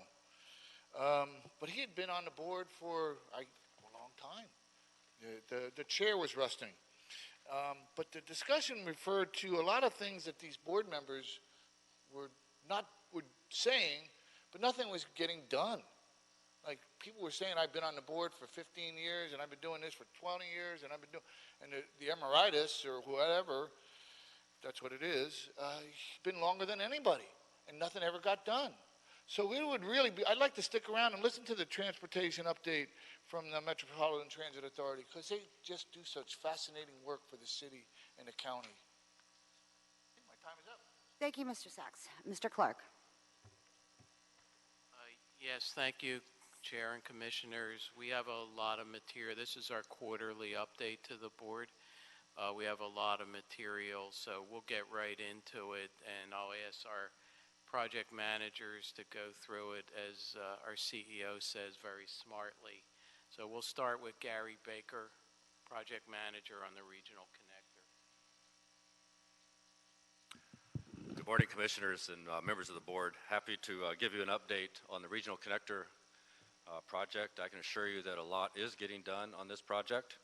But he had been on the board for a long time. The chair was rusting. But the discussion referred to a lot of things that these board members were saying, but nothing was getting done. Like, people were saying, I've been on the board for 15 years, and I've been doing this for 20 years, and I've been doing, and the emeritus, or whoever, that's what it is, he's been longer than anybody, and nothing ever got done. So it would really be, I'd like to stick around and listen to the transportation update from the Metropolitan Transit Authority, because they just do such fascinating work for the city and the county. I think my time is up. Thank you, Mr. Sachs. Mr. Clark. Yes, thank you, Chair and Commissioners. We have a lot of material. This is our quarterly update to the board. We have a lot of material, so we'll get right into it, and I'll ask our project managers to go through it, as our CEO says very smartly. So we'll start with Gary Baker, project manager on the Regional Connector. Good morning, Commissioners and members of the board. Happy to give you an update on the Regional Connector project. I can assure you that a lot is getting done on this project.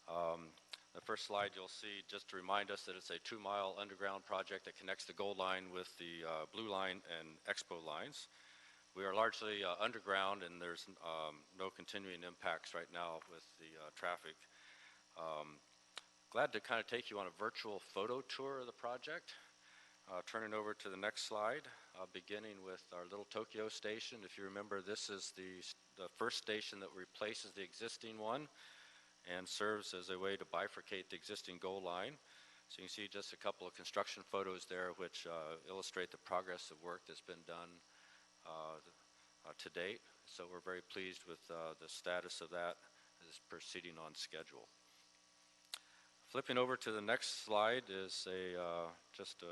The first slide you'll see, just to remind us that it's a 2-mile underground project that connects the Gold Line with the Blue Line and Expo lines. We are largely underground, and there's no continuing impacts right now with the traffic. Glad to kind of take you on a virtual photo tour of the project. Turning over to the next slide, beginning with our Little Tokyo station. If you remember, this is the first station that replaces the existing one and serves as a way to bifurcate the existing goal line. So you can see just a couple of construction photos there which illustrate the progress of work that's been done to date. So we're very pleased with the status of that as proceeding on schedule. Flipping over to the next slide is just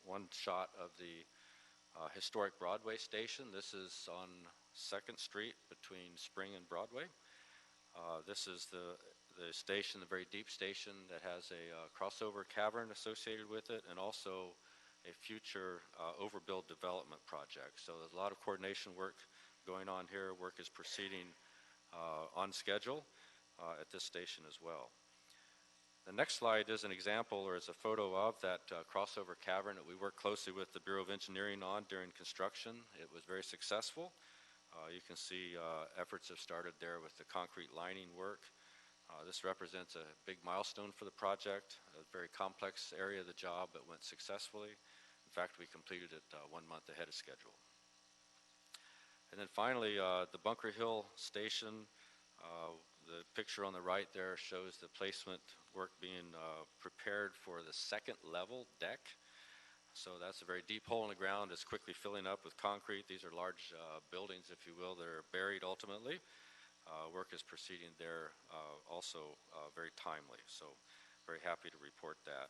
one shot of the historic Broadway station. This is on 2nd Street between Spring and Broadway. This is the station, the very deep station that has a crossover cavern associated with it, and also a future overbuild development project. So there's a lot of coordination work going on here. Work is proceeding on schedule at this station as well. The next slide is an example, or is a photo of that crossover cavern that we worked closely with the Bureau of Engineering on during construction. It was very successful. You can see efforts have started there with the concrete lining work. This represents a big milestone for the project, a very complex area of the job, but went successfully. In fact, we completed it 1 month ahead of schedule. And then finally, the Bunker Hill Station. The picture on the right there shows the placement work being prepared for the 2nd level deck. So that's a very deep hole in the ground. It's quickly filling up with concrete. These are large buildings, if you will, that are buried ultimately. Work is proceeding there also very timely. So very happy to report that.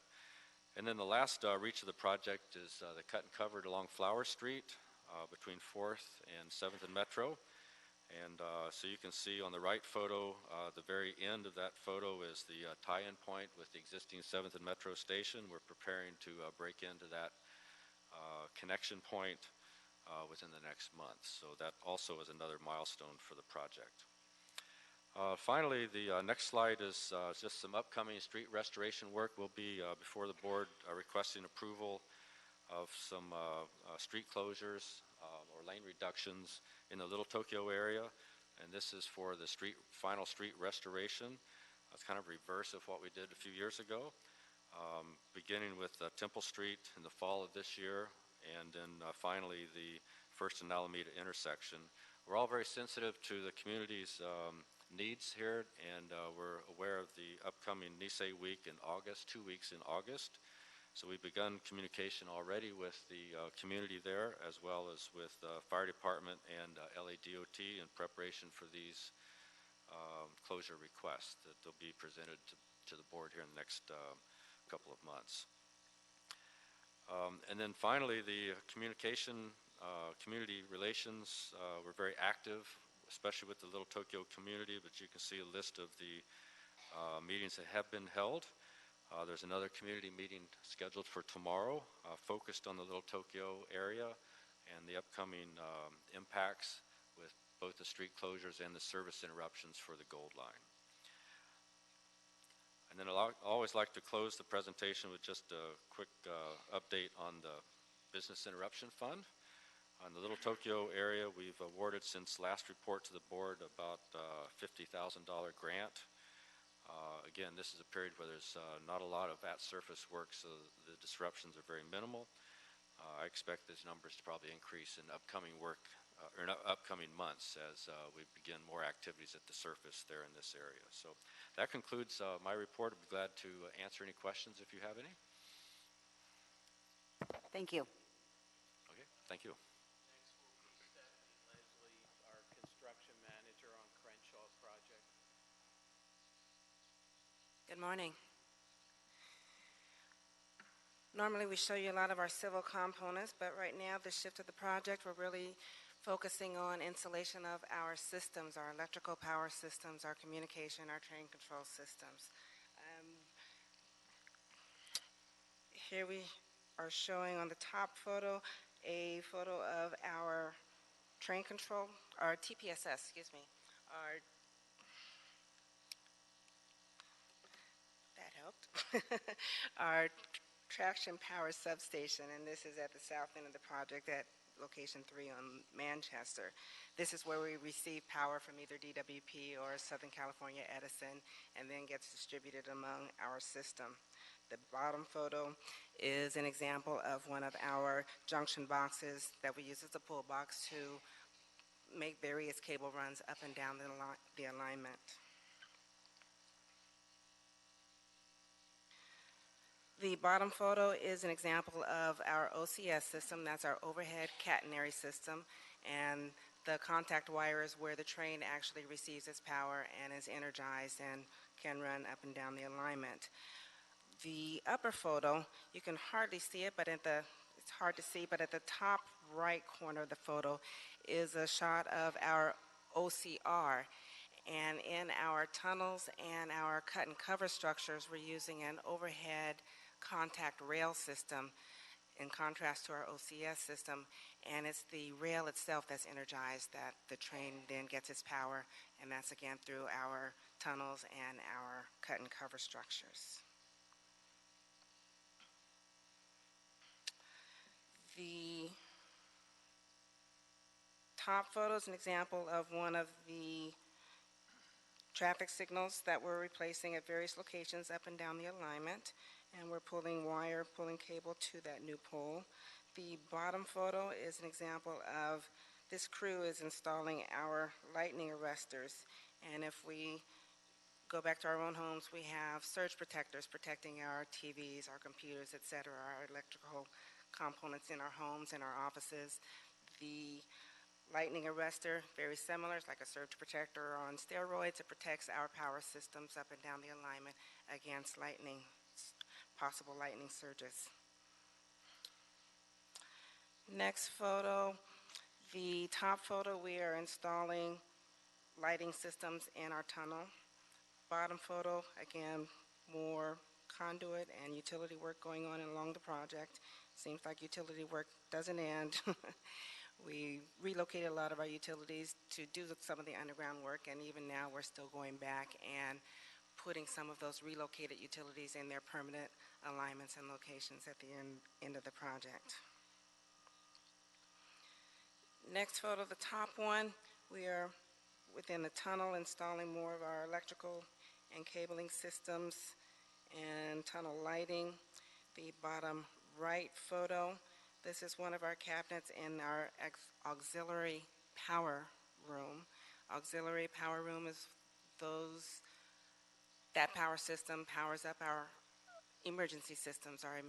And then the last reach of the project is the cut and covered along Flower Street between 4th and 7th and Metro. And so you can see on the right photo, the very end of that photo is the tie-in point with the existing 7th and Metro station. We're preparing to break into that connection point within the next month. So that also is another milestone for the project. Finally, the next slide is just some upcoming street restoration work. We'll be before the board requesting approval of some street closures or lane reductions in the Little Tokyo area, and this is for the final street restoration. It's kind of reverse of what we did a few years ago, beginning with Temple Street in the fall of this year, and then finally the 1st and Alameda intersection. We're all very sensitive to the community's needs here, and we're aware of the upcoming Nisei Week in August, 2 weeks in August. So we've begun communication already with the community there, as well as with the fire department and LADOT in preparation for these closure requests that they'll be presented to the board here in the next couple of months. And then finally, the communication, community relations, we're very active, especially with the Little Tokyo community, but you can see a list of the meetings that have been held. There's another community meeting scheduled for tomorrow, focused on the Little Tokyo area and the upcoming impacts with both the street closures and the service interruptions for the Gold Line. And then I always like to close the presentation with just a quick update on the Business Interruption Fund. On the Little Tokyo area, we've awarded since last report to the board about a $50,000 grant. Again, this is a period where there's not a lot of at-surface work, so the disruptions are very minimal. I expect these numbers to probably increase in upcoming work or in upcoming months as we begin more activities at the surface there in this area. So that concludes my report. I'd be glad to answer any questions if you have any. Thank you. Okay, thank you. Next will be Stephanie Leslie, our construction manager on Crenshaw's project. Good morning. Normally we show you a lot of our civil components, but right now the shift of the project, we're really focusing on installation of our systems, our electrical power systems, our communication, our train control systems. Here we are showing on the top photo a photo of our train control, our TPSS, excuse me, our traction power substation, and this is at the south end of the project at location 3 on Manchester. This is where we receive power from either DWP or Southern California Edison and then gets distributed among our system. The bottom photo is an example of one of our junction boxes that we use as a pull box to make various cable runs up and down the alignment. The bottom photo is an example of our OCS system. That's our overhead catenary system. And the contact wire is where the train actually receives its power and is energized and can run up and down the alignment. The upper photo, you can hardly see it, but it's hard to see, but at the top right corner of the photo is a shot of our OCR. And in our tunnels and our cut and cover structures, we're using an overhead contact rail system in contrast to our OCS system. And it's the rail itself that's energized that the train then gets its power, and that's again through our tunnels and our cut and cover structures. The top photo is an example of one of the traffic signals that we're replacing at various locations up and down the alignment, and we're pulling wire, pulling cable to that new pole. The bottom photo is an example of this crew is installing our lightning arresters, and if we go back to our own homes, we have surge protectors protecting our TVs, our computers, etc., our electrical components in our homes and our offices. The lightning arrestor, very similar. It's like a surge protector on steroids. It protects our power systems up and down the alignment against possible lightning surges. Next photo, the top photo, we are installing lighting systems in our tunnel. Bottom photo, again, more conduit and utility work going on along the project. Seems like utility work doesn't end. We relocated a lot of our utilities to do some of the underground work, and even now we're still going back and putting some of those relocated utilities in their permanent alignments and locations at the end of the project. Next photo, the top one, we are within the tunnel installing more of our electrical and cabling systems and tunnel lighting. The bottom right photo, this is one of our cabinets in our auxiliary power room. Auxiliary power room is that power system powers up our emergency systems, our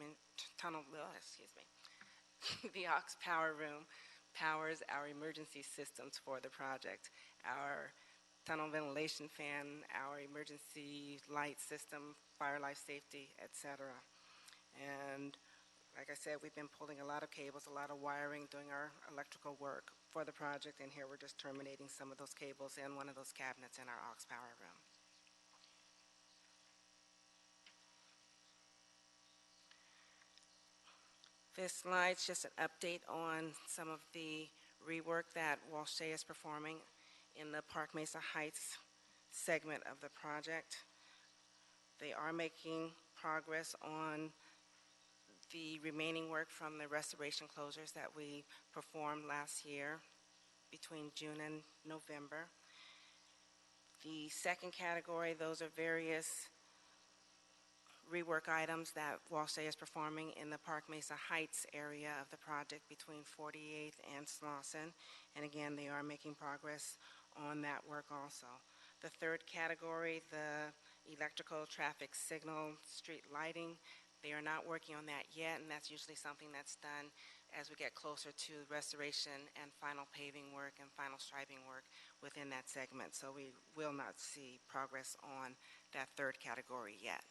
the aux power room powers our emergency systems for the project. Our tunnel ventilation fan, our emergency light system, fire life safety, etc. And like I said, we've been pulling a lot of cables, a lot of wiring, doing our electrical work for the project, and here we're just terminating some of those cables in one of those cabinets in our aux power room. This slide's just an update on some of the rework that Walsh Day is performing in the Park Mesa Heights segment of the project. They are making progress on the remaining work from the restoration closures that we performed last year between June and November. The second category, those are various rework items that Walsh Day is performing in the Park Mesa Heights area of the project between 48th and Slauson. And again, they are making progress on that work also. The third category, the electrical traffic signal street lighting, they are not working on that yet, and that's usually something that's done as we get closer to restoration and final paving work and final striping work within that segment. So we will not see progress on that third category yet.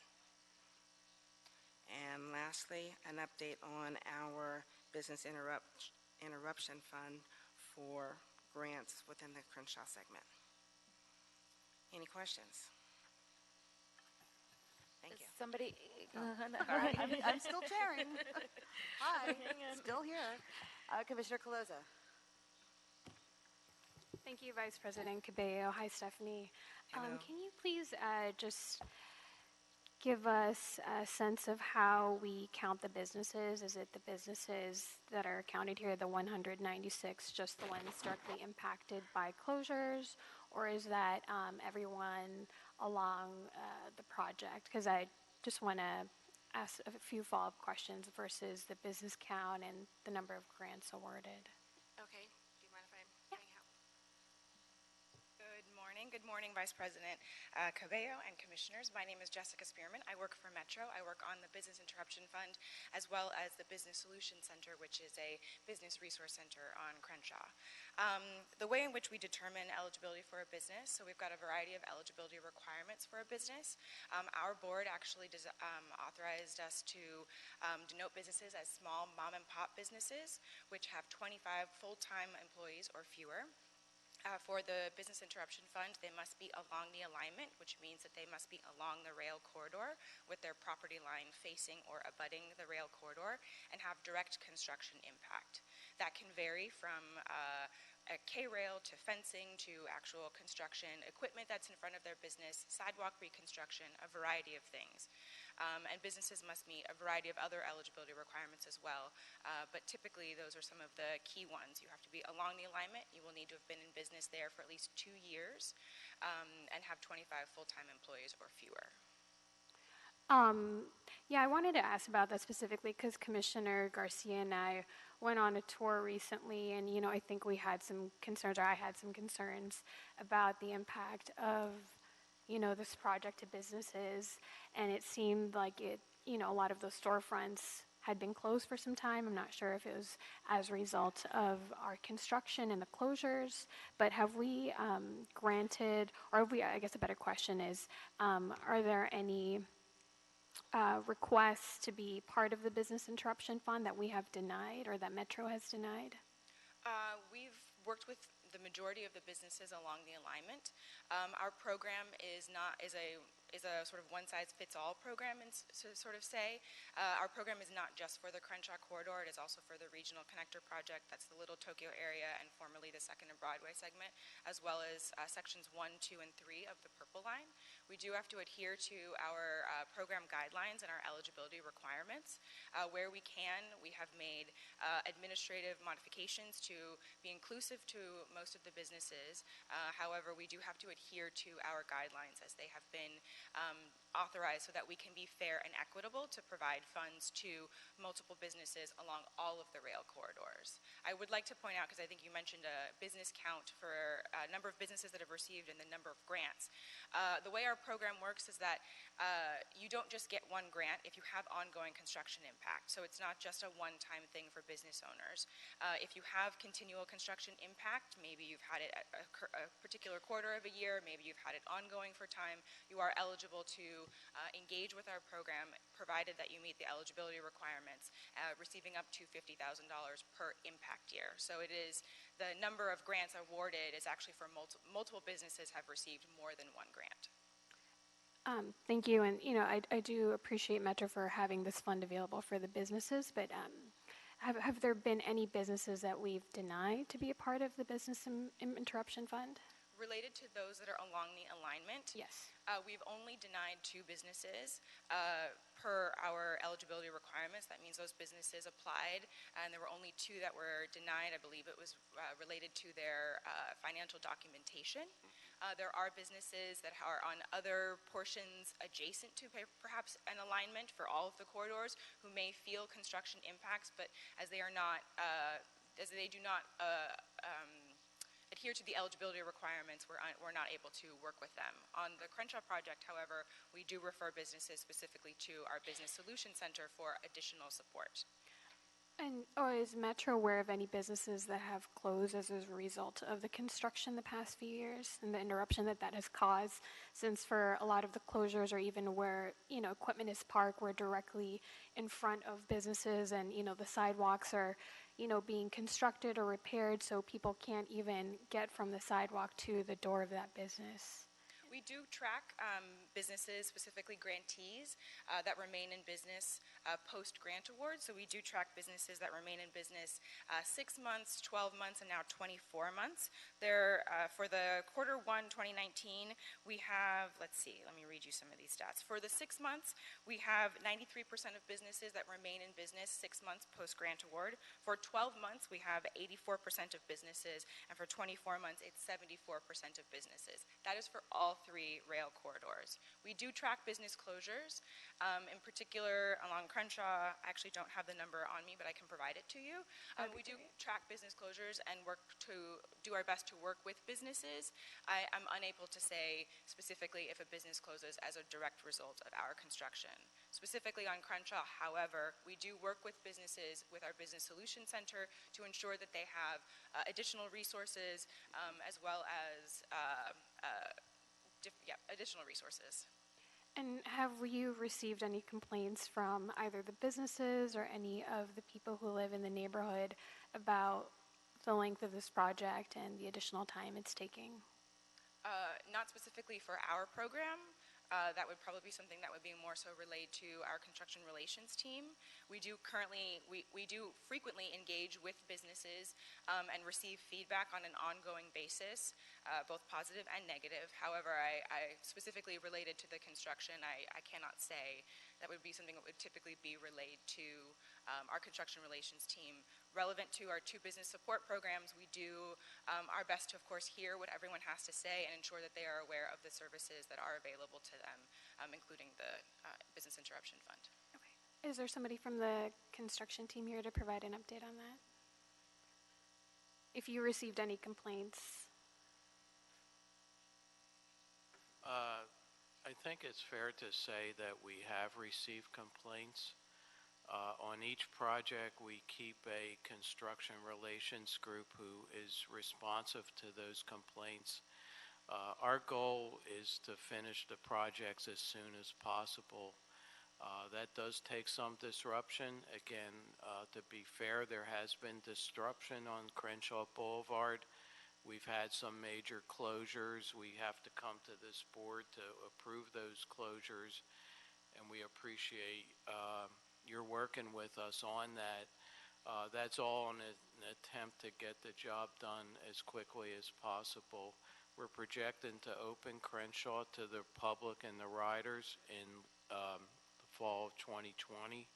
And lastly, an update on our business interruption fund for grants within the Crenshaw segment. Any questions? Thank you. Somebody, All right, I'm still chairing. Hi, still here. Commissioner Caloza. Thank you, Vice President Cabello. Hi, Stephanie. Hello. Can you please just give us a sense of how we count the businesses? Is it the businesses that are counted here, the 196, just the ones directly impacted by closures? Or is that everyone along the project? Because I just want to ask a few follow-up questions versus the business count and the number of grants awarded. Okay. Do you mind if I bring help? Good morning, Vice President Cabello and Commissioners. My name is Jessica Spearman. I work for Metro. I work on the Business Interruption Fund as well as the Business Solution Center, which is a business resource center on Crenshaw. The way in which we determine eligibility for a business, so we've got a variety of eligibility requirements for a business. Our board actually authorized us to denote businesses as small mom and pop businesses, which have 25 full-time employees or fewer. For the Business Interruption Fund, they must be along the alignment, which means that they must be along the rail corridor with their property line facing or abutting the rail corridor and have direct construction impact. That can vary from a K-rail to fencing to actual construction equipment that's in front of their business, sidewalk reconstruction, a variety of things. And businesses must meet a variety of other eligibility requirements as well. But typically, those are some of the key ones. You have to be along the alignment. You will need to have been in business there for at least 2 years and have 25 full-time employees or fewer. Yeah, I wanted to ask about that specifically because Commissioner Garcia and I went on a tour recently, and I think we had some concerns, or I had some concerns about the impact of this project to businesses, and it seemed like a lot of those storefronts had been closed for some time. I'm not sure if it was as a result of our construction and the closures, but have we granted, or have we, I guess a better question is, are there any requests to be part of the Business Interruption Fund that we have denied or that Metro has denied? We've worked with the majority of the businesses along the alignment. Our program is a sort of one-size-fits-all program, to sort of say. Our program is not just for the Crenshaw corridor. It is also for the Regional Connector Project. That's the Little Tokyo area and formerly the 2nd and Broadway segment, as well as sections 1, 2, and 3 of the Purple Line. We do have to adhere to our program guidelines and our eligibility requirements. Where we can, we have made administrative modifications to be inclusive to most of the businesses. However, we do have to adhere to our guidelines as they have been authorized so that we can be fair and equitable to provide funds to multiple businesses along all of the rail corridors. I would like to point out, because I think you mentioned a business count for a number of businesses that have received and the number of grants. The way our program works is that you don't just get one grant if you have ongoing construction impact. So it's not just a one-time thing for business owners. If you have continual construction impact, maybe you've had it a particular quarter of a year, maybe you've had it ongoing for time, you are eligible to engage with our program, provided that you meet the eligibility requirements, receiving up to $50,000 per impact year. So it is the number of grants awarded is actually for multiple businesses have received more than one grant. Thank you, and I do appreciate Metro for having this fund available for the businesses, but have there been any businesses that we've denied to be a part of the Business Interruption Fund? Related to those that are along the alignment, yes, we've only denied 2 businesses per our eligibility requirements. That means those businesses applied, and there were only 2 that were denied. I believe it was related to their financial documentation. There are businesses that are on other portions adjacent to perhaps an alignment for all of the corridors who may feel construction impacts, but as they are not, as they do not adhere to the eligibility requirements, we're not able to work with them. On the Crenshaw project, however, we do refer businesses specifically to our Business Solution Center for additional support. And is Metro aware of any businesses that have closed as a result of the construction the past few years and the interruption that has caused? Since for a lot of the closures, or even where equipment is parked, we're directly in front of businesses, and the sidewalks are being constructed or repaired, so people can't even get from the sidewalk to the door of that business. We do track businesses, specifically grantees, that remain in business post-grant award. So we do track businesses that remain in business 6 months, 12 months, and now 24 months. For the quarter 1, 2019, we have, let's see, let me read you some of these stats. For the 6 months, we have 93% of businesses that remain in business 6 months post-grant award. For 12 months, we have 84% of businesses, and for 24 months, it's 74% of businesses. That is for all 3 rail corridors. We do track business closures. In particular, along Crenshaw, I actually don't have the number on me, but I can provide it to you. We do track business closures and do our best to work with businesses. I'm unable to say specifically if a business closes as a direct result of our construction. Specifically on Crenshaw, however, we do work with businesses with our Business Solution Center to ensure that they have additional resources as well as additional resources. And have you received any complaints from either the businesses or any of the people who live in the neighborhood about the length of this project and the additional time it's taking? Not specifically for our program. That would probably be something that would be more so relayed to our construction relations team. We do frequently engage with businesses and receive feedback on an ongoing basis, both positive and negative. However, I specifically related to the construction, I cannot say. That would be something that would typically be relayed to our construction relations team. Relevant to our 2 business support programs, we do our best to, of course, hear what everyone has to say and ensure that they are aware of the services that are available to them, including the Business Interruption Fund. Okay. Is there somebody from the construction team here to provide an update on that? If you received any complaints? I think it's fair to say that we have received complaints. On each project, we keep a construction relations group who is responsive to those complaints. Our goal is to finish the projects as soon as possible. That does take some disruption. Again, to be fair, there has been disruption on Crenshaw Boulevard. We've had some major closures. We have to come to this board to approve those closures, and we appreciate your working with us on that. That's all in an attempt to get the job done as quickly as possible. We're projecting to open Crenshaw to the public and the riders in the fall of 2020,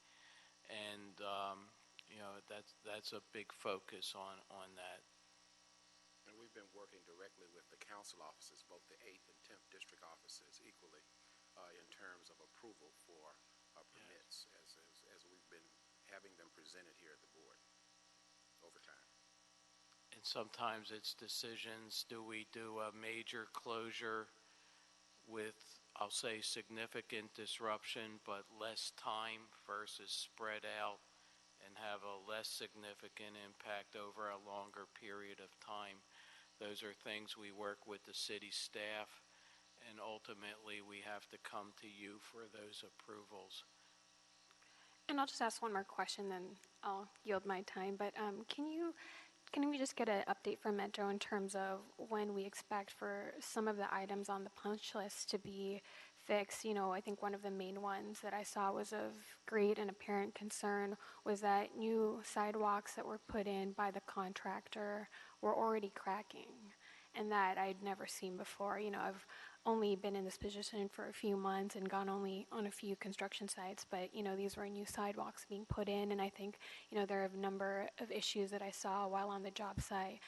and that's a big focus on that. And we've been working directly with the council offices, both the 8th and 10th district offices equally, in terms of approval for permits, as we've been having them presented here at the board over time. And sometimes it's decisions, do we do a major closure with, I'll say, significant disruption but less time versus spread out and have a less significant impact over a longer period of time. Those are things we work with the city staff, and ultimately we have to come to you for those approvals. And I'll just ask one more question, then I'll yield my time. But can we just get an update from Metro in terms of when we expect for some of the items on the punch list to be fixed? I think one of the main ones that I saw was of great and apparent concern was that new sidewalks that were put in by the contractor were already cracking, and that I'd never seen before. I've only been in this position for a few months and gone only on a few construction sites, but these were new sidewalks being put in, and I think there are a number of issues that I saw while on the job site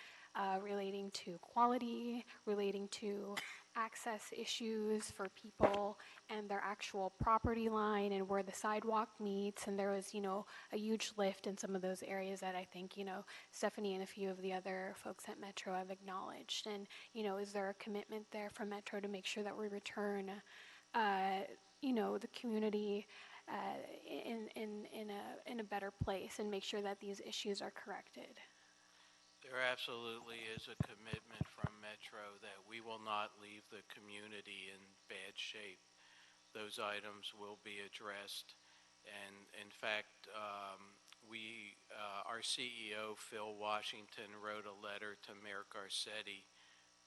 relating to quality, relating to access issues for people and their actual property line and where the sidewalk meets, and there was a huge lift in some of those areas that I think Stephanie and a few of the other folks at Metro have acknowledged. And is there a commitment there from Metro to make sure that we return the community in a better place and make sure that these issues are corrected? There absolutely is a commitment from Metro that we will not leave the community in bad shape. Those items will be addressed. And in fact, our CEO, Phil Washington, wrote a letter to Mayor Garcetti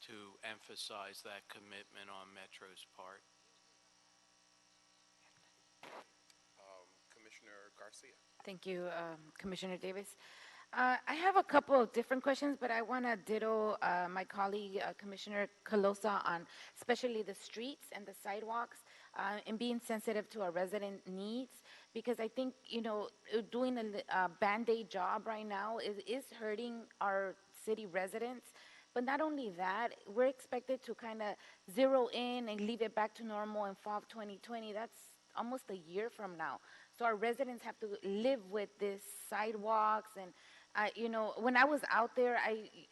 to emphasize that commitment on Metro's part. Commissioner Garcia. Thank you, Commissioner Davis. I have a couple of different questions, but I want to ditto my colleague, Commissioner Calosa, on especially the streets and the sidewalks and being sensitive to our resident needs, because I think, doing a Band-Aid job right now is hurting our city residents. But not only that, we're expected to kind of zero in and leave it back to normal in fall of 2020. That's almost a year from now. So our residents have to live with this sidewalks. And, when I was out there,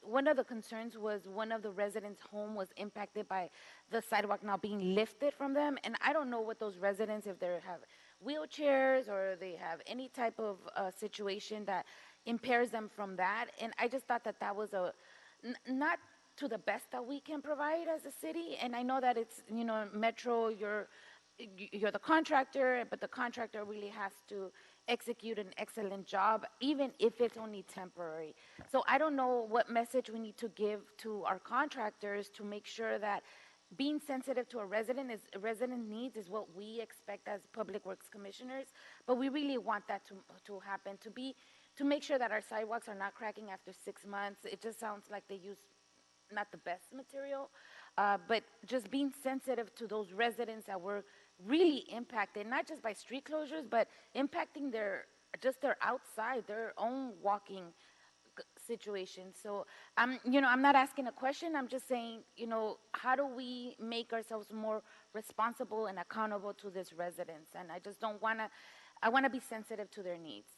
one of the concerns was one of the residents' home was impacted by the sidewalk now being lifted from them. And I don't know what those residents, if they have wheelchairs or they have any type of situation that impairs them from that. And I just thought that that was not to the best that we can provide as a city. And I know that it's, Metro, you're the contractor, but the contractor really has to execute an excellent job, even if it's only temporary. So I don't know what message we need to give to our contractors to make sure that being sensitive to a resident needs is what we expect as public works commissioners, but we really want that to happen, to make sure that our sidewalks are not cracking after 6 months. It just sounds like they use not the best material, but just being sensitive to those residents that were really impacted, not just by street closures, but impacting their outside, their own walking situation. So I'm not asking a question. I'm just saying, how do we make ourselves more responsible and accountable to these residents? And I just don't want to. I want to be sensitive to their needs.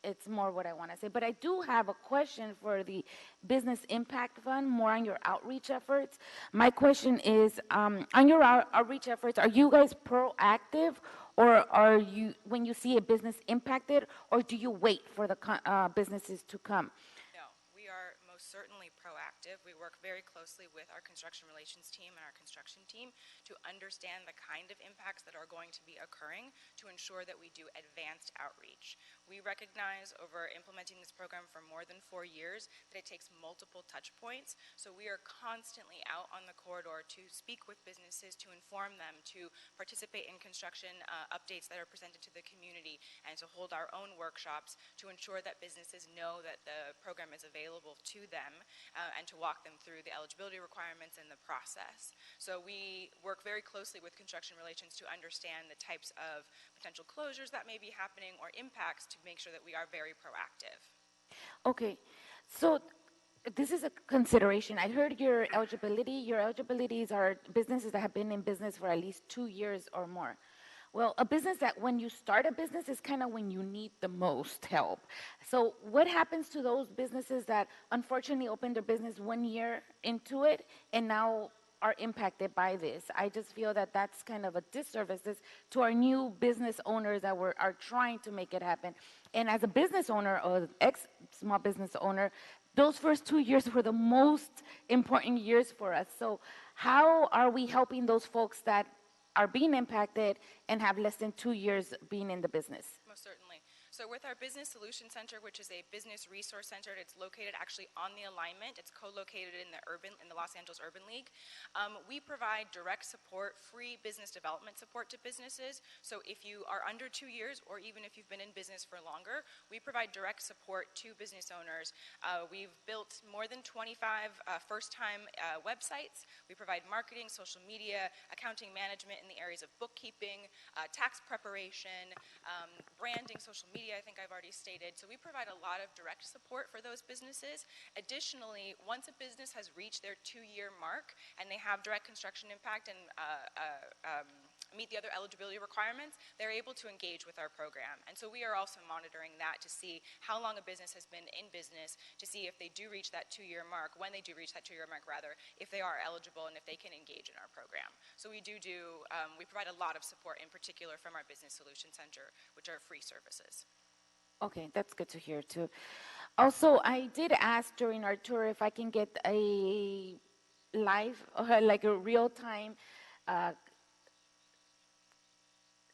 It's more what I want to say. But I do have a question for the Business Impact Fund, more on your outreach efforts. My question is, on your outreach efforts, are you guys proactive, or are you, when you see a business impacted, or do you wait for the businesses to come? No, we are most certainly proactive. We work very closely with our construction relations team and our construction team to understand the kind of impacts that are going to be occurring to ensure that we do advanced outreach. We recognize over implementing this program for more than 4 years that it takes multiple touch points. So we are constantly out on the corridor to speak with businesses, to inform them, to participate in construction updates that are presented to the community, and to hold our own workshops to ensure that businesses know that the program is available to them, and to walk them through the eligibility requirements and the process. So we work very closely with construction relations to understand the types of potential closures that may be happening or impacts to make sure that we are very proactive. Okay, so this is a consideration. I heard your eligibility. Your eligibilities are businesses that have been in business for at least 2 years or more. Well, a business that when you start a business is kind of when you need the most help. So what happens to those businesses that unfortunately opened their business 1 year into it and now are impacted by this? I just feel that that's kind of a disservice to our new business owners that are trying to make it happen. And as a business owner or ex-small business owner, those first 2 years were the most important years for us. So how are we helping those folks that are being impacted and have less than 2 years being in the business? Most certainly. So with our Business Solution Center, which is a business resource center, it's located actually on the alignment. It's co-located in the Los Angeles Urban League. We provide direct support, free business development support to businesses. So if you are under 2 years, or even if you've been in business for longer, we provide direct support to business owners. We've built more than 25 first-time websites. We provide marketing, social media, accounting management in the areas of bookkeeping, tax preparation, branding, social media, I think I've already stated. So we provide a lot of direct support for those businesses. Additionally, once a business has reached their 2-year mark and they have direct construction impact and meet the other eligibility requirements, they're able to engage with our program. And so we are also monitoring that to see how long a business has been in business, to see if they do reach that 2-year mark, when they do reach that 2-year mark rather, if they are eligible and if they can engage in our program. So we we provide a lot of support, in particular from our Business Solution Center, which are free services. Okay, that's good to hear too. Also, I did ask during our tour if I can get a live, like a real-time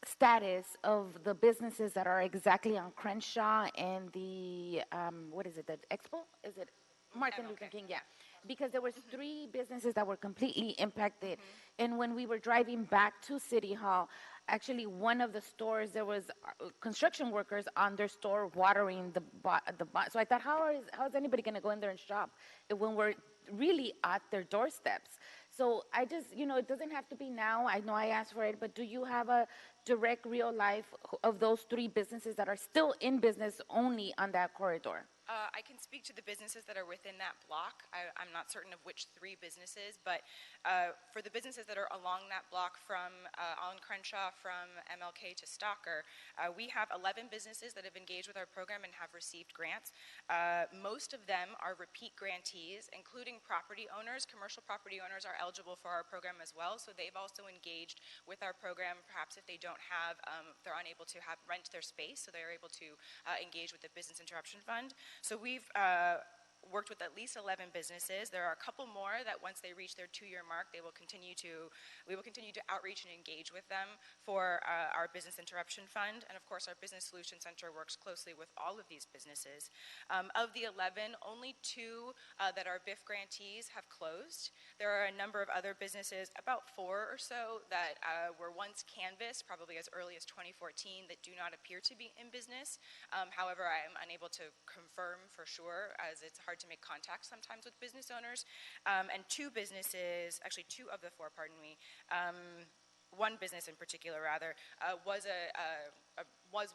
status of the businesses that are exactly on Crenshaw and the, what is it, the Expo? Is it Martin Luther King, yeah. Because there was 3 businesses that were completely impacted. And when we were driving back to City Hall, actually one of the stores, there was construction workers on their store watering so I thought, how is anybody going to go in there and shop when we're really at their doorsteps? So I just, it doesn't have to be now. I know I asked for it, but do you have a direct real life of those 3 businesses that are still in business only on that corridor? I can speak to the businesses that are within that block. I'm not certain of which 3 businesses, but for the businesses that are along that block from on Crenshaw, from MLK to Stalker, we have 11 businesses that have engaged with our program and have received grants. Most of them are repeat grantees, including property owners. Commercial property owners are eligible for our program as well, so they've also engaged with our program. Perhaps if they don't have, they're unable to rent their space, so they're able to engage with the Business Interruption Fund. So we've worked with at least 11 businesses. There are a couple more that once they reach their 2-year mark, we will continue to outreach and engage with them for our Business Interruption Fund. And of course, our Business Solution Center works closely with all of these businesses. Of the 11, only 2 that are BIF grantees have closed. There are a number of other businesses, about 4 or so, that were once canvassed, probably as early as 2014, that do not appear to be in business. However, I am unable to confirm for sure, as it's hard to make contact sometimes with business owners. And 2 businesses, actually 2 of the 4, pardon me, one business in particular, rather, was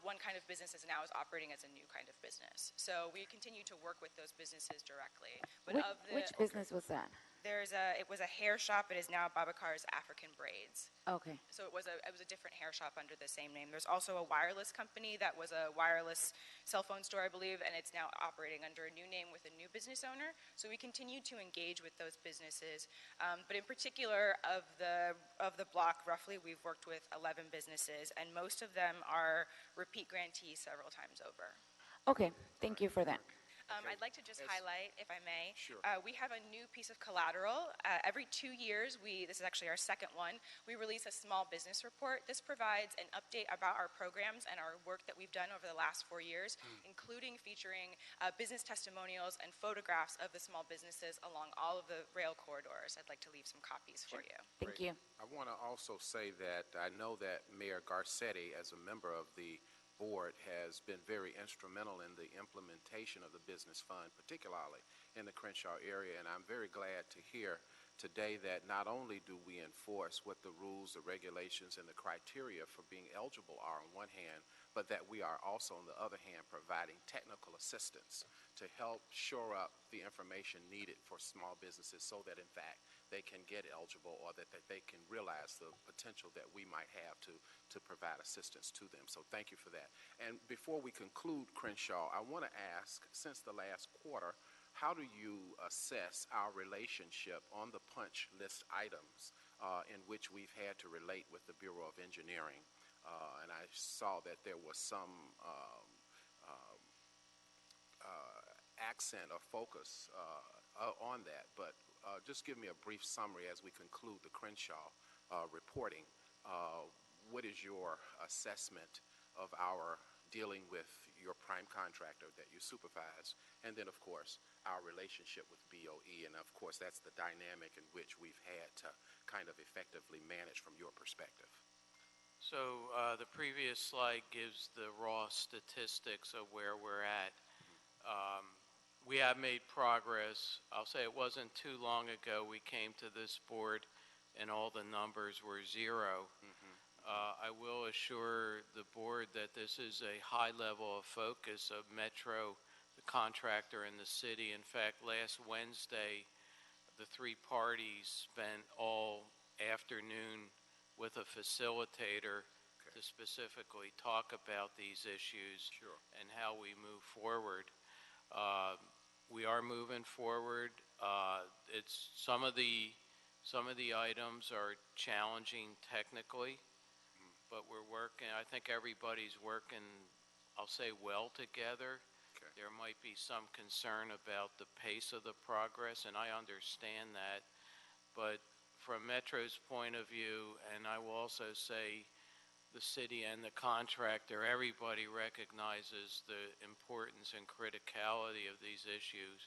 one kind of business and now is operating as a new kind of business. So we continue to work with those businesses directly. But Which business was that? It was a hair shop. It is now Babacar's African Braids. Okay. So it was a different hair shop under the same name. There's also a wireless company that was a wireless cell phone store, I believe, and it's now operating under a new name with a new business owner. So we continue to engage with those businesses. But in particular, of the block, roughly, we've worked with 11 businesses, and most of them are repeat grantees several times over. Okay, thank you for that. I'd like to just highlight, if I may, Sure. We have a new piece of collateral. Every 2 years, this is actually our second one, we release a small business report. This provides an update about our programs and our work that we've done over the last 4 years, including featuring business testimonials and photographs of the small businesses along all of the rail corridors. I'd like to leave some copies for you. Thank you. I want to also say that I know that Mayor Garcetti, as a member of the board, has been very instrumental in the implementation of the business fund, particularly in the Crenshaw area. And I'm very glad to hear today that not only do we enforce what the rules, the regulations, and the criteria for being eligible are on one hand, but that we are also on the other hand providing technical assistance to help shore up the information needed for small businesses so that in fact they can get eligible, or that they can realize the potential that we might have to provide assistance to them. So thank you for that. And before we conclude Crenshaw, I want to ask, since the last quarter, how do you assess our relationship on the punch list items in which we've had to relate with the Bureau of Engineering? And I saw that there was some accent or focus on that, but just give me a brief summary as we conclude the Crenshaw reporting. What is your assessment of our dealing with your prime contractor that you supervise, and then of course our relationship with BOE, and of course that's the dynamic in which we've had to kind of effectively manage from your perspective? So the previous slide gives the raw statistics of where we're at. We have made progress. I'll say it wasn't too long ago we came to this board and all the numbers were 0. I will assure the board that this is a high level of focus of Metro, the contractor, and the city. In fact, last Wednesday, the 3 parties spent all afternoon with a facilitator to specifically talk about these issues and how we move forward. We are moving forward. It's some of the items are challenging technically, but we're working. I think everybody's working, I'll say, well together. There might be some concern about the pace of the progress, and I understand that. But from Metro's point of view, and I will also say the city and the contractor, everybody recognizes the importance and criticality of these issues,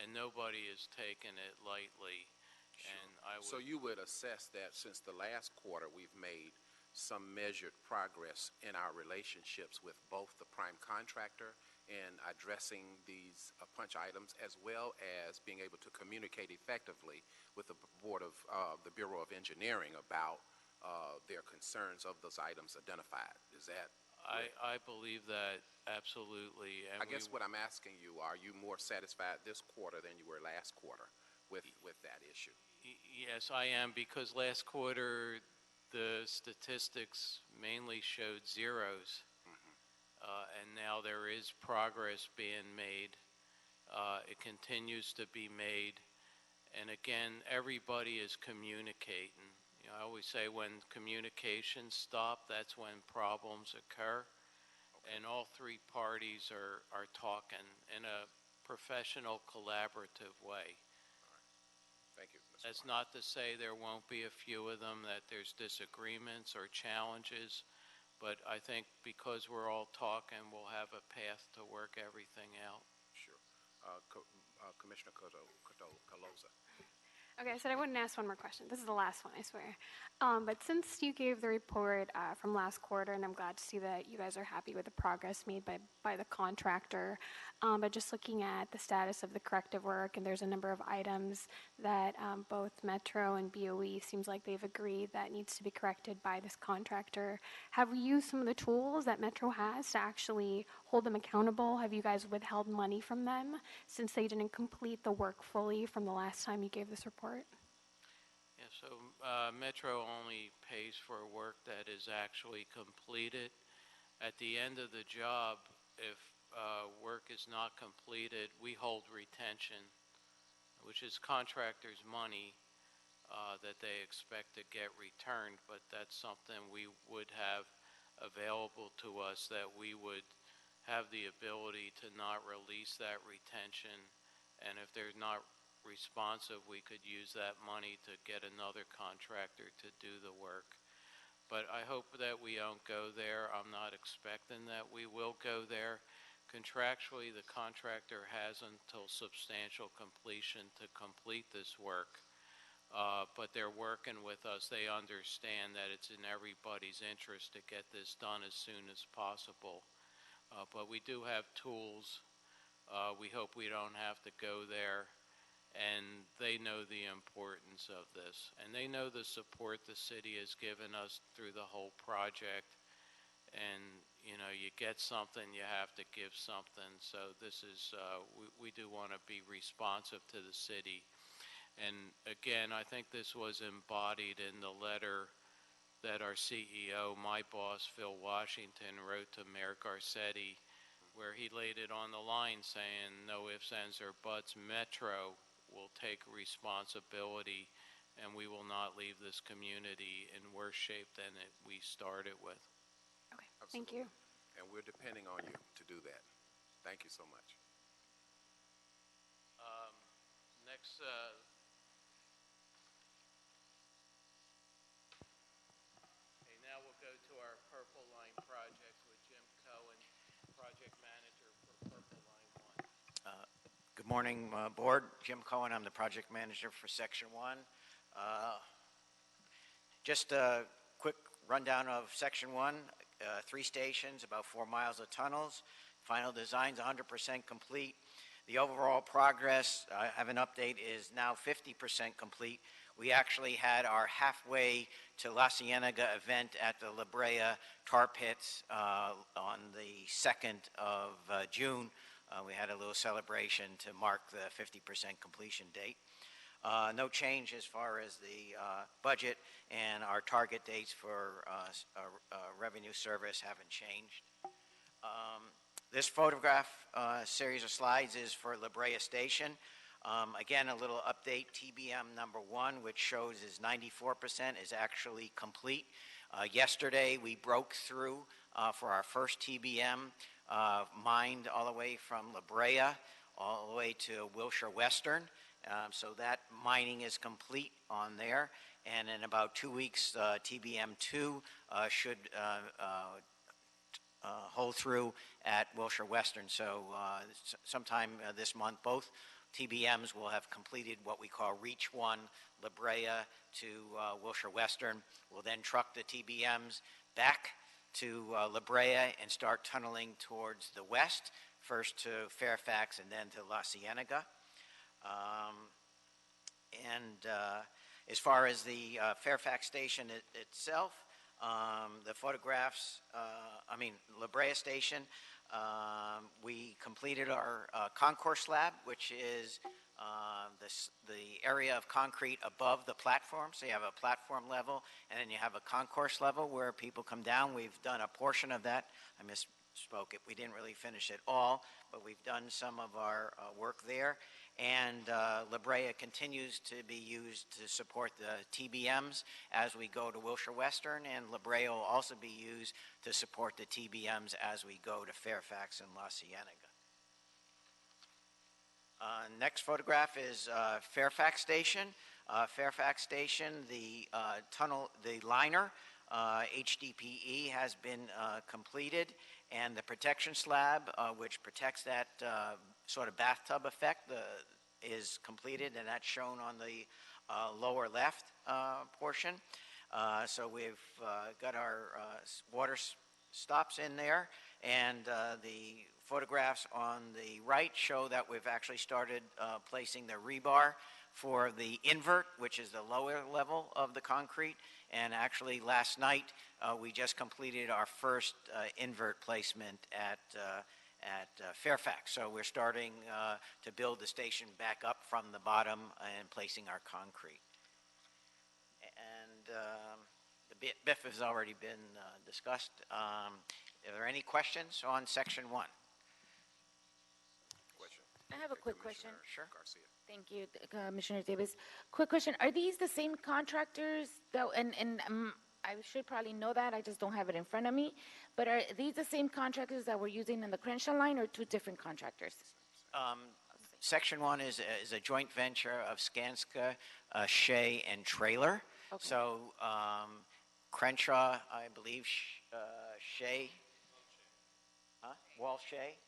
and nobody is taking it lightly. And I would, So you would assess that since the last quarter, we've made some measured progress in our relationships with both the prime contractor and addressing these punch items, as well as being able to communicate effectively with the the Bureau of Engineering about their concerns of those items identified. Is that? I believe that absolutely. And I guess what I'm asking you, are you more satisfied this quarter than you were last quarter with that issue? Yes, I am, because last quarter the statistics mainly showed zeros, and now there is progress being made. It continues to be made, and again, everybody is communicating. You know, I always say when communications stop, that's when problems occur, and all three parties are talking in a professional, collaborative way. Thank you, Mr. That's not to say there won't be a few of them that there's disagreements or challenges, but I think because we're all talking, we'll have a path to work everything out. Sure. Commissioner Caloza. Okay, I said I wouldn't ask one more question. This is the last one, I swear. But since you gave the report from last quarter, and I'm glad to see that you guys are happy with the progress made by the contractor, but just looking at the status of the corrective work, and there's a number of items that both Metro and BOE seems like they've agreed that needs to be corrected by this contractor. Have we used some of the tools that Metro has to actually hold them accountable? Have you guys withheld money from them since they didn't complete the work fully from the last time you gave this report? Yeah, so Metro only pays for work that is actually completed. At the end of the job, if work is not completed, we hold retention, which is contractors' money that they expect to get returned, but that's something we would have available to us, that we would have the ability to not release that retention, and if they're not responsive, we could use that money to get another contractor to do the work. But I hope that we don't go there. I'm not expecting that we will go there. Contractually, the contractor has until substantial completion to complete this work, but they're working with us. They understand that it's in everybody's interest to get this done as soon as possible. But we do have tools. We hope we don't have to go there. And they know the importance of this, and they know the support the city has given us through the whole project. And you know, you get something, you have to give something. So this is we do want to be responsive to the city. And again, I think this was embodied in the letter that our CEO, my boss, Phil Washington, wrote to Mayor Garcetti, where he laid it on the line saying, no ifs, ands, or buts, Metro will take responsibility, and we will not leave this community in worse shape than we started with. Okay, thank you. And we're depending on you to do that. Thank you so much. Next, okay, now we'll go to our Purple Line project with Jim Cohen, project manager for Purple Line 1. Good morning, Board. Jim Cohen, I'm the project manager for Section 1. Just a quick rundown of Section 1. 3 stations, about 4 miles of tunnels. Final design's 100% complete. The overall progress, I have an update, is now 50% complete. We actually had our halfway to La Cienega event at the La Brea tar pits on the 2nd of June. We had a little celebration to mark the 50% completion date. No change as far as the budget, and our target dates for revenue service haven't changed. This photograph series of slides is for La Brea Station. Again, a little update. TBM number 1, which shows is 94%, is actually complete. Yesterday, we broke through for our first TBM, mined all the way from La Brea all the way to Wilshire Western. So that mining is complete on there. And in about 2 weeks, TBM 2 should hold through at Wilshire Western. So sometime this month, both TBMs will have completed what we call Reach 1, La Brea to Wilshire Western. We'll then truck the TBMs back to La Brea and start tunneling towards the west, first to Fairfax and then to La Cienega. As far as the Fairfax station itself, the photographs, La Brea station, we completed our concourse slab, which is the area of concrete above the platform. So you have a platform level, and then you have a concourse level where people come down. We've done a portion of that. I misspoke it. We didn't really finish it all, but we've done some of our work there. And La Brea continues to be used to support the TBMs as we go to Wilshire Western, and La Brea will also be used to support the TBMs as we go to Fairfax and La Cienega. Next photograph is Fairfax Station. Fairfax Station, the tunnel, the liner, HDPE has been completed, and the protection slab, which protects that sort of bathtub effect, is completed, and that's shown on the lower left portion. So we've got our water stops in there, and the photographs on the right show that we've actually started placing the rebar for the invert, which is the lower level of the concrete. And actually last night we just completed our first invert placement at Fairfax. So we're starting to build the station back up from the bottom and placing our concrete. And the BIF has already been discussed. Are there any questions on section 1? I have a quick question. Sure. Garcia. Thank you, Commissioner Davis. Quick question. Are these the same contractors that, and I should probably know that, I just don't have it in front of me, but are these the same contractors that we're using in the Crenshaw line, or two different contractors? Section 1 is a joint venture of Skanska, Shea, and Trailer. Okay. So Crenshaw, I believe, Shea, Wall Shea.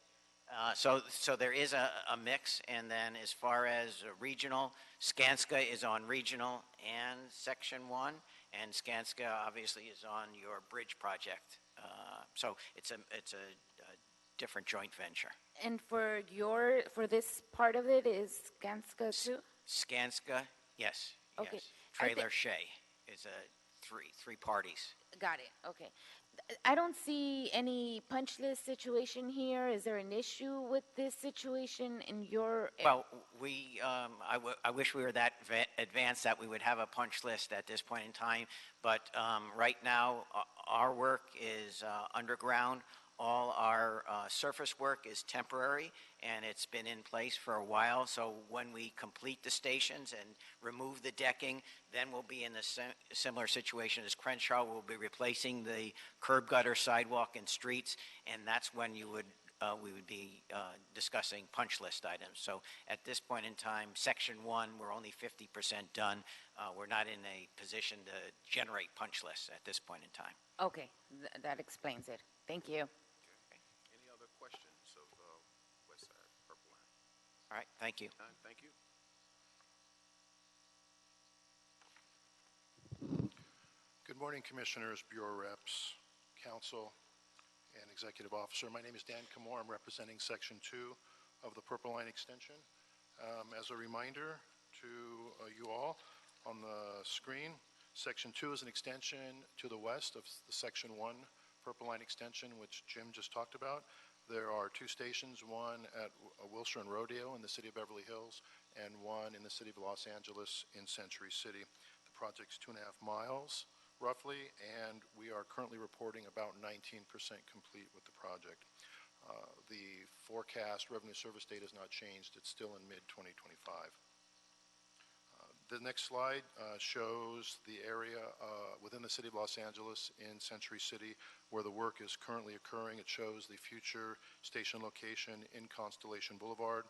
So there is a mix, and then as far as regional, Skanska is on regional and Section 1, and Skanska obviously is on your bridge project. So it's a different joint venture. And for this part of it is Skanska too? Skanska, yes. Okay. Yes. Trailer Shea is three parties. Got it. Okay. I don't see any punch list situation here. Is there an issue with this situation in your? Well, I wish we were that advanced that we would have a punch list at this point in time. But right now, our work is underground. All our surface work is temporary, and it's been in place for a while. So when we complete the stations and remove the decking, then we'll be in a similar situation as Crenshaw. We'll be replacing the curb gutter, sidewalk, and streets, and that's when we would be discussing punch list items. So at this point in time, Section 1, we're only 50% done. We're not in a position to generate punch lists at this point in time. Okay, that explains it. Thank you. Any other questions of West Side Purple Line? All right, thank you. Thank you. Good morning, Commissioners, Bureau Reps, Council, and Executive Officer. My name is Dan Camore. I'm representing Section 2 of the Purple Line Extension. As a reminder to you all on the screen, Section 2 is an extension to the west of the Section 1 Purple Line Extension, which Jim just talked about. There are two stations, one at Wilshire and Rodeo in the city of Beverly Hills, and one in the city of Los Angeles in Century City. The project's 2.5 miles, roughly, and we are currently reporting about 19% complete with the project. The forecast revenue service date has not changed. It's still in mid-2025. The next slide shows the area within the city of Los Angeles in Century City where the work is currently occurring. It shows the future station location in Constellation Boulevard,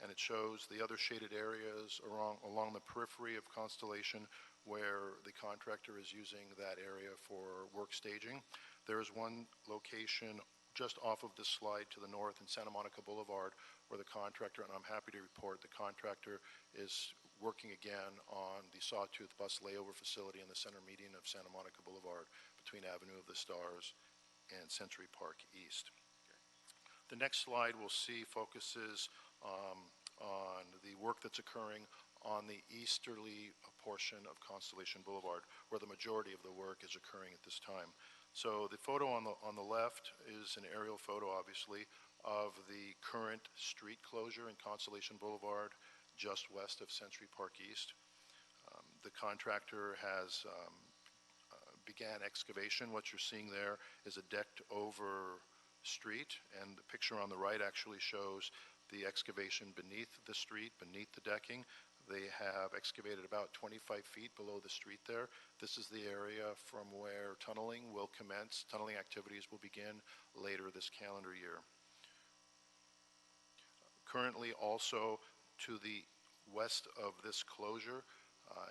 and it shows the other shaded areas along the periphery of Constellation where the contractor is using that area for work staging. There is one location just off of this slide to the north in Santa Monica Boulevard, where the contractor, and I'm happy to report, the contractor is working again on the Sawtooth bus layover facility in the center median of Santa Monica Boulevard between Avenue of the Stars and Century Park East. The next slide we'll see focuses on the work that's occurring on the easterly portion of Constellation Boulevard, where the majority of the work is occurring at this time. So the photo on the left is an aerial photo, obviously, of the current street closure in Constellation Boulevard, just west of Century Park East. The contractor has began excavation. What you're seeing there is a decked over street, and the picture on the right actually shows the excavation beneath the street, beneath the decking. They have excavated about 25 feet below the street there. This is the area from where tunneling will commence. Tunneling activities will begin later this calendar year. Currently, also to the west of this closure,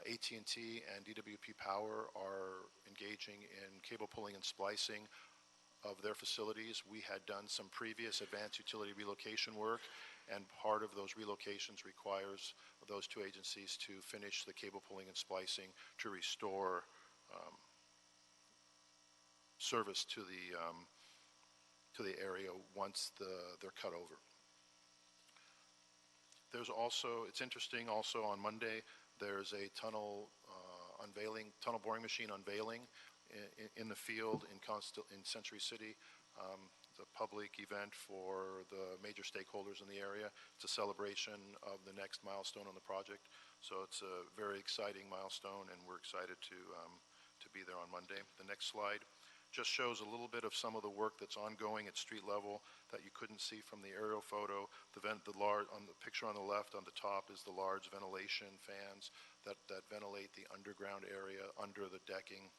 AT&T and DWP Power are engaging in cable pulling and splicing of their facilities. We had done some previous advanced utility relocation work, and part of those relocations requires those two agencies to finish the cable pulling and splicing to restore service to the area once they're cut over. There's also, it's interesting, also on Monday, there's a tunnel tunnel boring machine unveiling in the field in Century City. It's a public event for the major stakeholders in the area. It's a celebration of the next milestone on the project. So it's a very exciting milestone, and we're excited to be there on Monday. The next slide just shows a little bit of some of the work that's ongoing at street level that you couldn't see from the aerial photo. On the picture on the left on the top is the large ventilation fans that ventilate the underground area under the decking.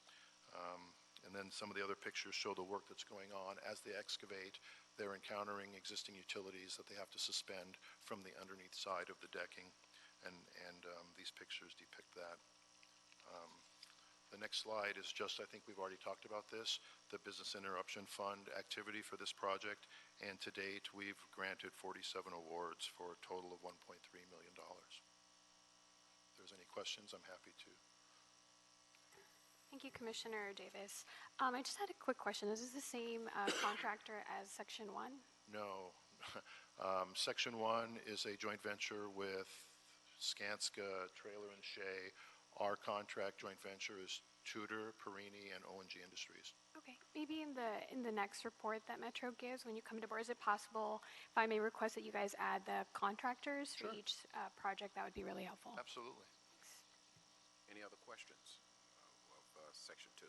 And then some of the other pictures show the work that's going on. As they excavate, they're encountering existing utilities that they have to suspend from the underneath side of the decking. And these pictures depict that. The next slide is just, I think we've already talked about this, the Business Interruption Fund activity for this project. And to date, we've granted 47 awards for a total of $1.3 million. If there's any questions, I'm happy to. Thank you, Commissioner Davis. I just had a quick question. Is this the same contractor as Section 1? No. Section 1 is a joint venture with Skanska, Trailer and Shea. Our contract joint venture is Tudor, Perini, and O&G Industries. Okay. Maybe in the next report that Metro gives when you come to board, is it possible, if I may request that you guys add the contractors for each project? That would be really helpful. Absolutely. Thanks. Any other questions of Section 2?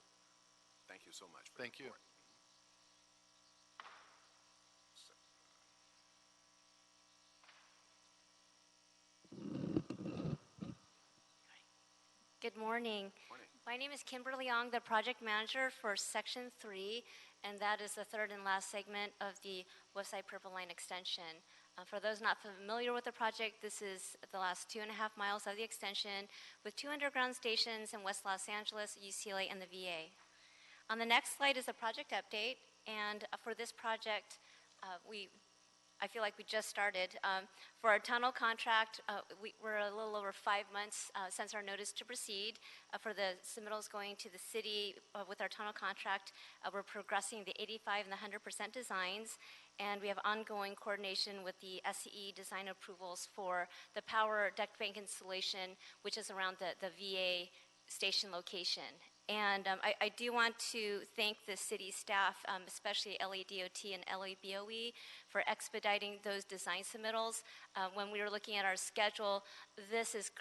Thank you so much. Thank you. Good morning. My name is Kimberly Ong, the project manager for Section 3, and that is the third and last segment of the Westside Purple Line extension. For those not familiar with the project, this is the last 2.5 miles of the extension with 2 underground stations in West Los Angeles, UCLA, and the VA. On the next slide is a project update, and for this project, I feel like we just started. For our tunnel contract, we're a little over 5 months since our notice to proceed. For the submittals going to the city with our tunnel contract, we're progressing the 85 and the 100% designs, and we have ongoing coordination with the SCE design approvals for the power duct bank installation, which is around the VA station location. And I do want to thank the city staff, especially LADOT and LABOE, for expediting those design submittals. When we were looking at our schedule, this is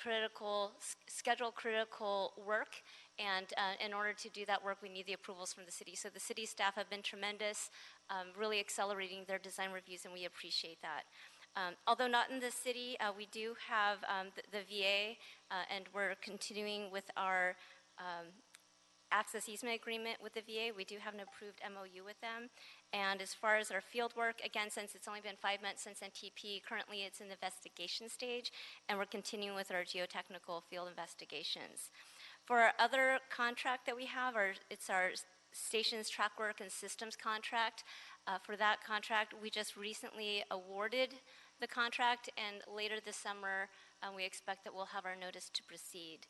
schedule-critical work, and in order to do that work, we need the approvals from the city. So the city staff have been tremendous, really accelerating their design reviews, and we appreciate that. Although not in the city, we do have the VA, and we're continuing with our access easement agreement with the VA. We do have an approved MOU with them. And as far as our field work, again, since it's only been 5 months since NTP, currently it's in the investigation stage, and we're continuing with our geotechnical field investigations. For our other contract that we have, it's our stations track work and systems contract. For that contract, we just recently awarded the contract, and later this summer, we expect that we'll have our notice to proceed.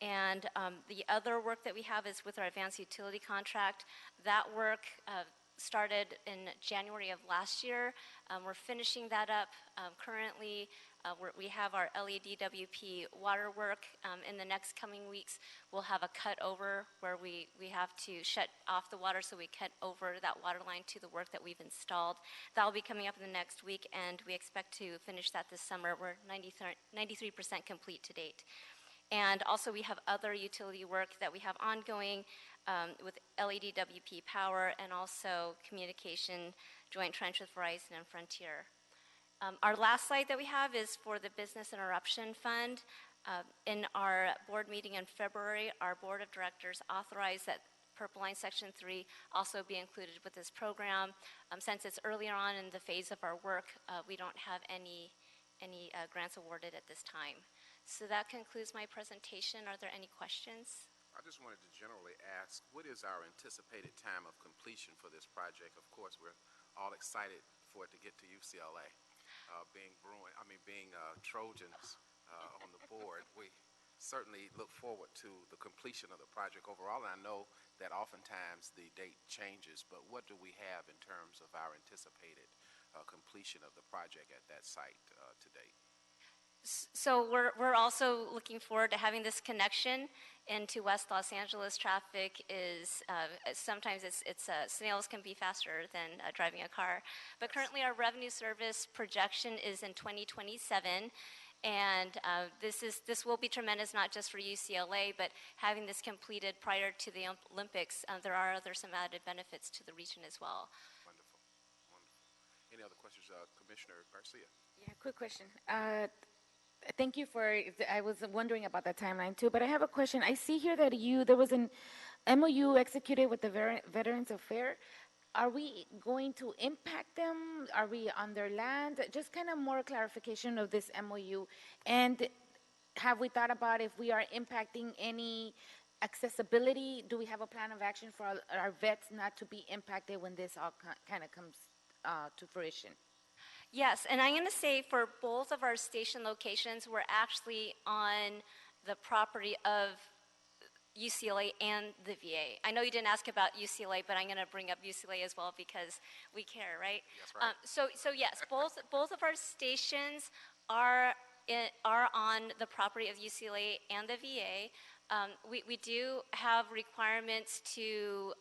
And the other work that we have is with our advanced utility contract. That work started in January of last year. We're finishing that up currently. We have our LEDWP water work. In the next coming weeks, we'll have a cut over where we have to shut off the water, so we cut over that water line to the work that we've installed. That will be coming up in the next week, and we expect to finish that this summer. We're 93% complete to date. And also we have other utility work that we have ongoing with LEDWP power and also communication joint trench with Verizon and Frontier. Our last slide that we have is for the Business Interruption Fund. In our board meeting in February, our board of directors authorized that Purple Line Section 3 also be included with this program. Since it's earlier on in the phase of our work, we don't have any grants awarded at this time. So that concludes my presentation. Are there any questions? I just wanted to generally ask, what is our anticipated time of completion for this project? Of course, we're all excited for it to get to UCLA. Being Trojans on the board, we certainly look forward to the completion of the project overall. And I know that oftentimes the date changes, but what do we have in terms of our anticipated completion of the project at that site to date? So we're also looking forward to having this connection into West Los Angeles. Traffic is sometimes snails can be faster than driving a car. But currently our revenue service projection is in 2027. And this will be tremendous, not just for UCLA, but having this completed prior to the Olympics, there are some added benefits to the region as well. Wonderful, wonderful. Any other questions, Commissioner Garcia? Yeah, quick question. Thank you for, I was wondering about that timeline too, but I have a question. I see here that there was an MOU executed with the Veterans Affairs. Are we going to impact them? Are we on their land? Just kind of more clarification of this MOU. And have we thought about if we are impacting any accessibility? Do we have a plan of action for our vets not to be impacted when this all kind of comes to fruition? Yes, and I'm going to say for both of our station locations, we're actually on the property of UCLA and the VA. I know you didn't ask about UCLA, but I'm going to bring up UCLA as well because we care, right? Yes, right. So yes, both of our stations are on the property of UCLA and the VA. We do have requirements to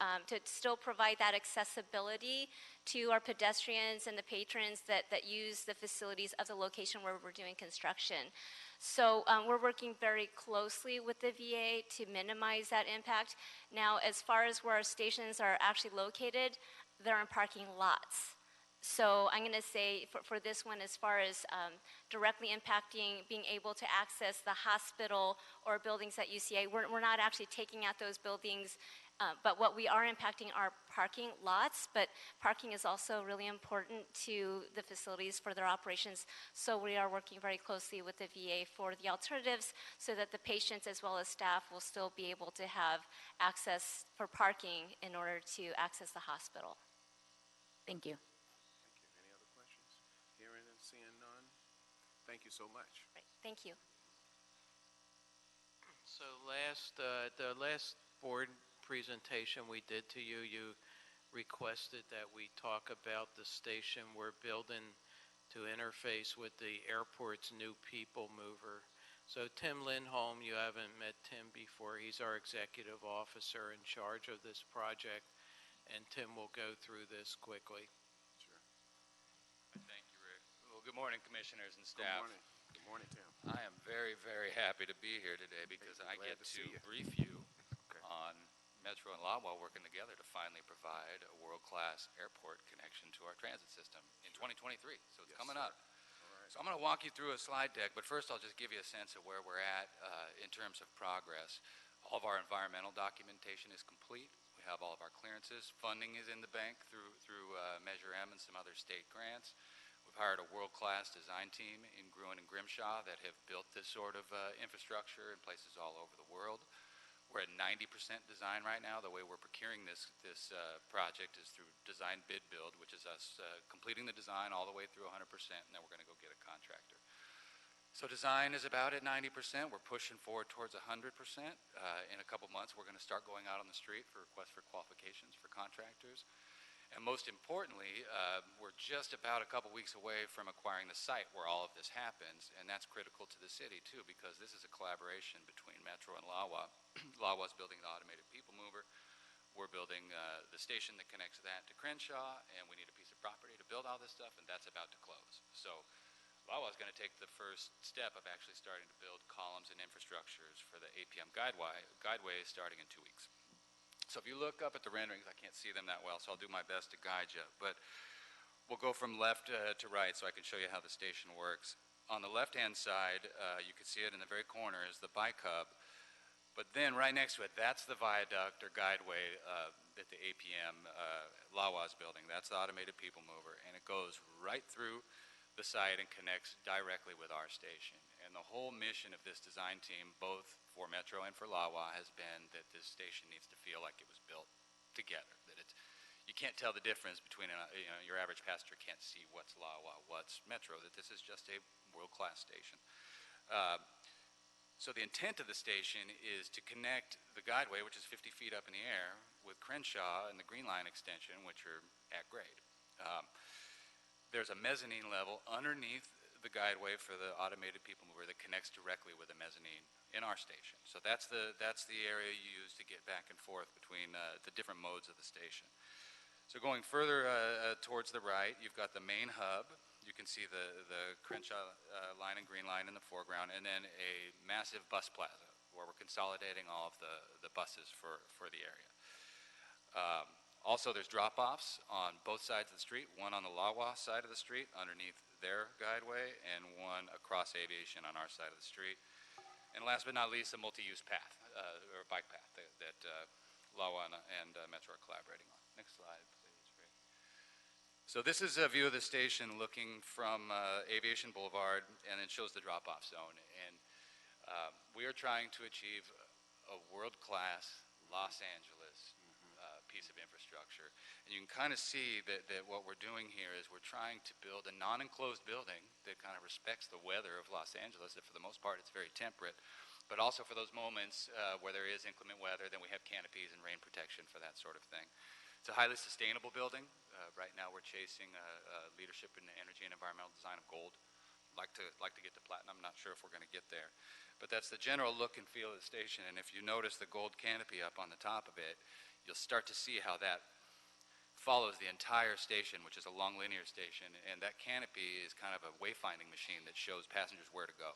still provide that accessibility to our pedestrians and the patrons that use the facilities of the location where we're doing construction. So we're working very closely with the VA to minimize that impact. Now, as far as where our stations are actually located, they're in parking lots. So I'm going to say for this one, as far as directly impacting being able to access the hospital or buildings at UCA, we're not actually taking out those buildings, but what we are impacting are parking lots, but parking is also really important to the facilities for their operations. So we are working very closely with the VA for the alternatives so that the patients as well as staff will still be able to have access for parking in order to access the hospital. Thank you. Seeing none, thank you so much. Right. Thank you. So the last board presentation we did to you, you requested that we talk about the station we're building to interface with the airport's new people mover. So Tim Lindholm, you haven't met Tim before. He's our executive officer in charge of this project, and Tim will go through this quickly. Sure. Thank you. Good morning, commissioners and staff. Good morning. Good morning, Tim. I am very, very happy to be here today because I get to brief you on Metro and Loblaw working together to finally provide a world-class airport connection to our transit system in 2023. So it's coming up. Right. So I'm going to walk you through a slide deck, but first I'll just give you a sense of where we're at in terms of progress. All of our environmental documentation is complete. We have all of our clearances. Funding is in the bank through Measure M and some other state grants. We've hired a world-class design team in Gruen and Grimshaw that have built this sort of infrastructure in places all over the world. We're at 90% design right now. The way we're procuring this project is through design bid build, which is us completing the design all the way through 100%, and then we're going to go get a contractor. So design is about at 90%. We're pushing forward towards 100%. In a couple months, we're going to start going out on the street for requests for qualifications for contractors. And most importantly, we're just about a couple weeks away from acquiring the site where all of this happens, and that's critical to the city too, because this is a collaboration between Metro and LAWA. LAWA's building the automated people mover. We're building the station that connects that to Crenshaw, and we need a piece of property to build all this stuff, and that's about to close. So LAWA's going to take the first step of actually starting to build columns and infrastructures for the APM guideway starting in 2 weeks. So if you look up at the renderings, I can't see them that well, so I'll do my best to guide you. But we'll go from left to right so I can show you how the station works. On the left-hand side, you can see it in the very corner is the bike hub. But then right next to it, that's the viaduct or guideway that the APM LAWA's building. That's the automated people mover. And it goes right through the site and connects directly with our station. And the whole mission of this design team, both for Metro and for LAWA, has been that this station needs to feel like it was built together. That it's, you can't tell the difference between your average passenger can't see what's LAWA, what's Metro. That this is just a world-class station. So the intent of the station is to connect the guideway, which is 50 feet up in the air, with Crenshaw and the Green Line extension, which are at grade. There's a mezzanine level underneath the guideway for the automated people mover that connects directly with the mezzanine in our station. So that's the area you use to get back and forth between the different modes of the station. So going further towards the right, you've got the main hub. You can see the Crenshaw line and Green Line in the foreground, and then a massive bus plaza where we're consolidating all of the buses for the area. Also, there's drop-offs on both sides of the street, one on the LAWA side of the street underneath their guideway, and one across Aviation on our side of the street. And last but not least, a multi-use path, or bike path that LAWA and Metro are collaborating on. Next slide, please, Ray. So this is a view of the station looking from Aviation Boulevard, and it shows the drop-off zone. And we are trying to achieve a world-class Los Angeles piece of infrastructure. And you can kind of see that what we're doing here is we're trying to build a non-enclosed building that kind of respects the weather of Los Angeles, that for the most part it's very temperate, but also for those moments where there is inclement weather, then we have canopies and rain protection for that sort of thing. It's a highly sustainable building. Right now we're chasing leadership in energy and environmental design of gold. Like to get to platinum. I'm not sure if we're going to get there. But that's the general look and feel of the station. And if you notice the gold canopy up on the top of it, you'll start to see how that follows the entire station, which is a long linear station. And that canopy is kind of a wayfinding machine that shows passengers where to go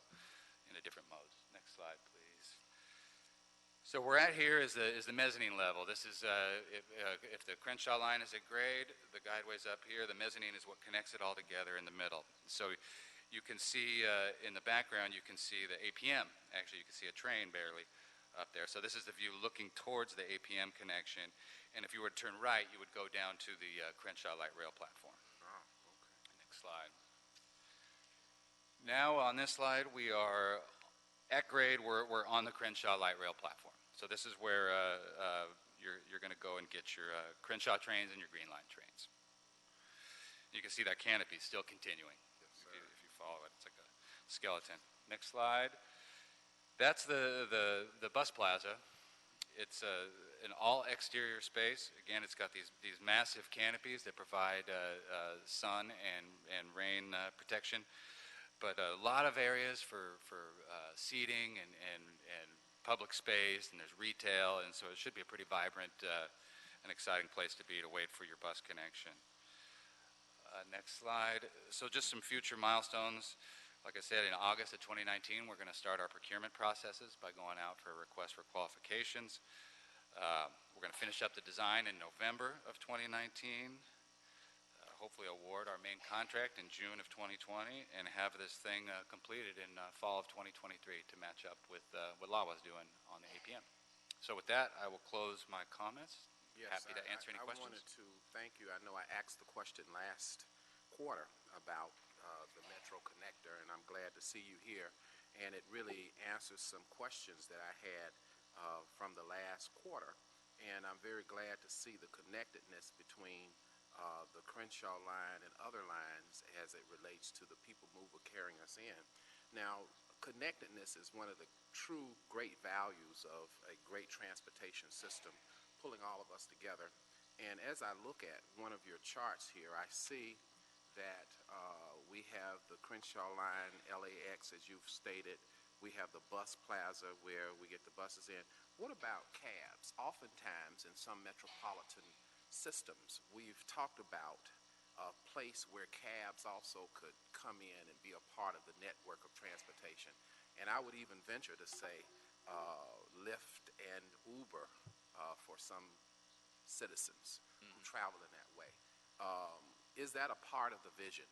in the different modes. Next slide, please. So we're at here is the mezzanine level. This is, if the Crenshaw line is at grade, the guideway's up here. The mezzanine is what connects it all together in the middle. So you can see in the background, you can see the APM. Actually, you can see a train barely up there. So this is the view looking towards the APM connection. And if you were to turn right, you would go down to the Crenshaw light rail platform. Oh, okay. Next slide. Now on this slide, we are at grade. We're on the Crenshaw light rail platform. So this is where you're going to go and get your Crenshaw trains and your Green Line trains. You can see that canopy still continuing. If you follow it, it's like a skeleton. Next slide. That's the bus plaza. It's an all exterior space. Again, it's got these massive canopies that provide sun and rain protection, but a lot of areas for seating and public space, and there's retail, and so it should be a pretty vibrant and exciting place to be to wait for your bus connection. Next slide. So just some future milestones. Like I said, in August of 2019, we're going to start our procurement processes by going out for a request for qualifications. We're going to finish up the design in November of 2019, hopefully award our main contract in June of 2020, and have this thing completed in fall of 2023 to match up with what LAWA's doing on the APM. So with that, I will close my comments. Yes, Happy to answer any questions. I wanted to thank you. I know I asked the question last quarter about the Metro connector, and I'm glad to see you here. And it really answers some questions that I had from the last quarter, and I'm very glad to see the connectedness between the Crenshaw line and other lines as it relates to the people mover carrying us in. Now, connectedness is one of the true great values of a great transportation system, pulling all of us together. And as I look at one of your charts here, I see that we have the Crenshaw line, LAX, as you've stated. We have the bus plaza where we get the buses in. What about cabs? Oftentimes in some metropolitan systems, we've talked about a place where cabs also could come in and be a part of the network of transportation. And I would even venture to say Lyft and Uber for some citizens who travel in that way. Is that a part of the vision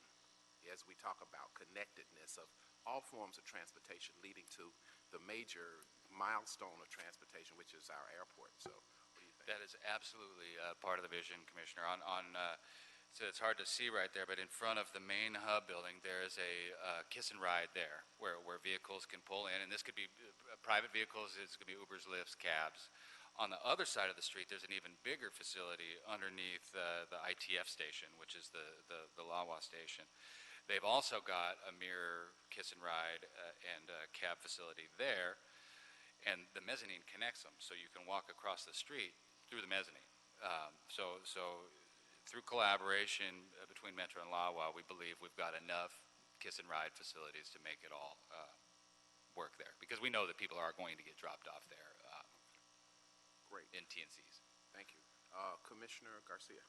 as we talk about connectedness of all forms of transportation leading to the major milestone of transportation, which is our airport? So what do you think? That is absolutely part of the vision, Commissioner. So it's hard to see right there, but in front of the main hub building, there is a kiss and ride there where vehicles can pull in, and this could be private vehicles, this could be Ubers, Lyfts, cabs. On the other side of the street, there's an even bigger facility underneath the ITF station, which is the Lawa station. They've also got a mirror kiss and ride and cab facility there, and the mezzanine connects them, so you can walk across the street through the mezzanine. So through collaboration between Metro and Lawa, we believe we've got enough kiss and ride facilities to make it all work there, because we know that people are going to get dropped off there. Great. In TNCs. Thank you. Commissioner Garcia.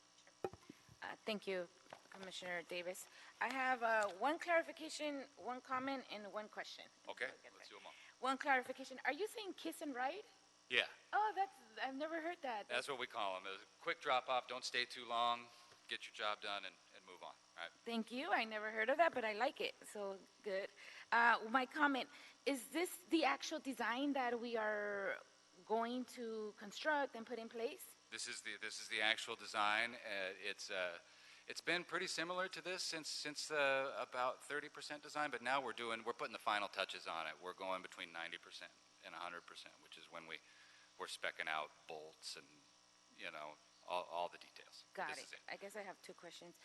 Thank you, Commissioner Davis. I have one clarification, one comment, and one question. Okay, let's do them all. One clarification. Are you saying kiss and ride? Yeah, Oh, I've never heard that. that's what we call them. A quick drop off, don't stay too long, get your job done and move on. All right. Thank you. I never heard of that, but I like it. So good. My comment, is this the actual design that we are going to construct and put in place? This is the actual design. It's been pretty similar to this since about 30% design, but now we're putting the final touches on it. We're going between 90% and 100%, which is when we're speccing out bolts and all the details. Got This it. is I guess I have two questions.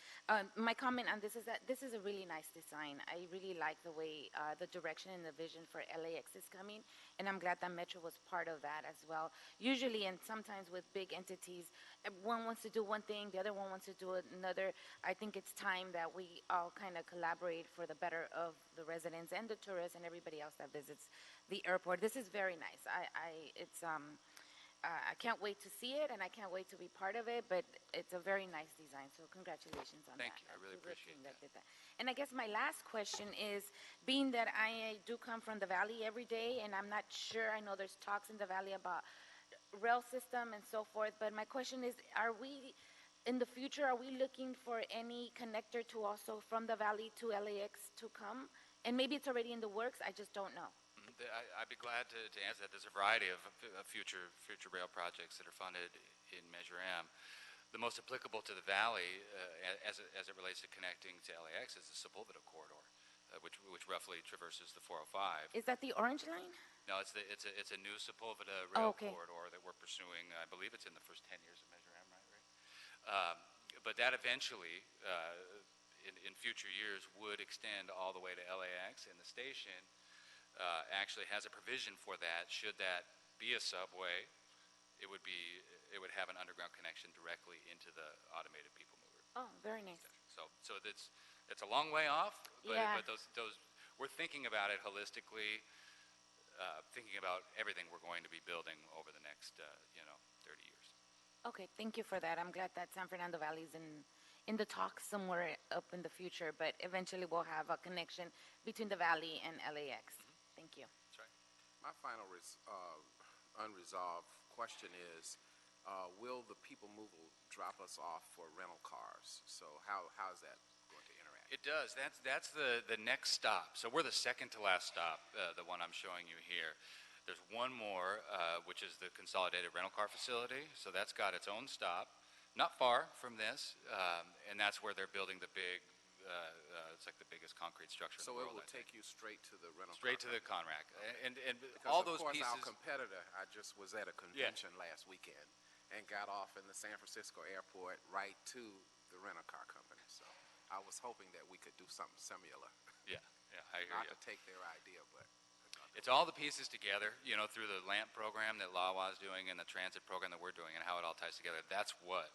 My comment on this is that this is a really nice design. I really like the way the direction and the vision for LAX is coming, and I'm glad that Metro was part of that as well. Usually, and sometimes with big entities, one wants to do one thing, the other one wants to do another. I think it's time that we all kind of collaborate for the better of the residents and the tourists and everybody else that visits the airport. This is very nice. I can't wait to see it, and I can't wait to be part of it, but it's a very nice design, so congratulations on that. Thank you. I really appreciate that. Did that. And I guess my last question is, being that I do come from the Valley every day, and I'm not sure, I know there's talks in the Valley about rail system and so forth, but my question is, in the future, are we looking for any connector to also from the Valley to LAX to come? And maybe it's already in the works, I just don't know. I'd be glad to answer that. There's a variety of future rail projects that are funded in Measure M. The most applicable to the Valley, as it relates to connecting to LAX, is the Sepulveda corridor, which roughly traverses the 405. Is that the orange line? No, it's a new Sepulveda rail okay. corridor that we're pursuing. I believe it's in the first 10 years of Measure M, right? But that eventually, in future years, would extend all the way to LAX, and the station actually has a provision for that. Should that be a subway, it would have an underground connection directly into the automated people mover. Oh, very nice. So it's a long way off, but, Yeah. but those we're thinking about it holistically, thinking about everything we're going to be building over the next 30 years. Okay, thank you for that. I'm glad that San Fernando Valley is in the talks somewhere up in the future, but eventually we'll have a connection between the Valley and LAX. Thank you. That's right. My final unresolved question is, will the people mover drop us off for rental cars? So how is that going to interact? It does. That's the next stop. So we're the second to last stop, the one I'm showing you here. There's one more, which is the consolidated rental car facility. So that's got its own stop, not far from this, and that's where they're building the big it's like the biggest concrete structure in So the it world. will take you straight to the rental Straight to car the Conrack. And Because all of those course, pieces. our competitor, I just was at a convention last weekend and got off in the San Francisco airport right to the rental car company. So I was hoping that we could do something similar. Yeah, I hear Not you. to take their idea, but It's all the pieces together, through the LAMP program that LAWA is doing and the transit program that we're doing and how it all ties together. That's what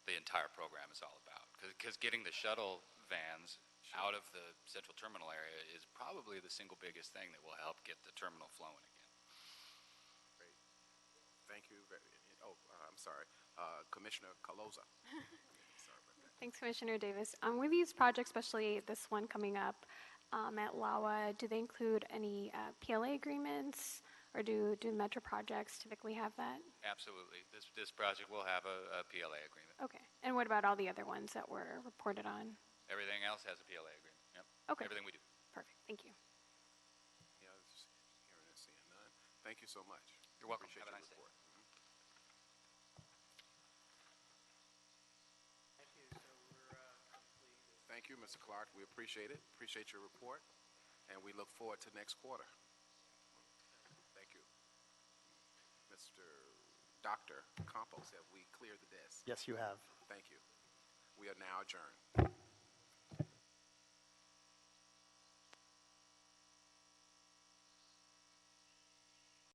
the entire program is all about. Because getting the shuttle vans out of the central terminal area is probably the single biggest thing that will help get the terminal flowing again. great. Thank you. I'm sorry, Commissioner Caloza. Thanks, Commissioner Davis. With these projects, especially this one coming up at LAWA, do they include any PLA agreements, or do Metro projects typically have that? Absolutely. This project will have a PLA agreement. Okay. And what about all the other ones that were reported on? Everything else has a PLA agreement. Yep. Okay. Everything we do. Perfect. Thank you. Yeah, I was just hearing and seeing none. Thank you so much. You're welcome. Appreciate Have a your nice day. report. Thank you, Mr. Clark. We appreciate it. Appreciate your report, and we look forward to next quarter. Thank you. Dr. Campos, have we cleared the desk? Yes, you have. Thank you. We are now adjourned.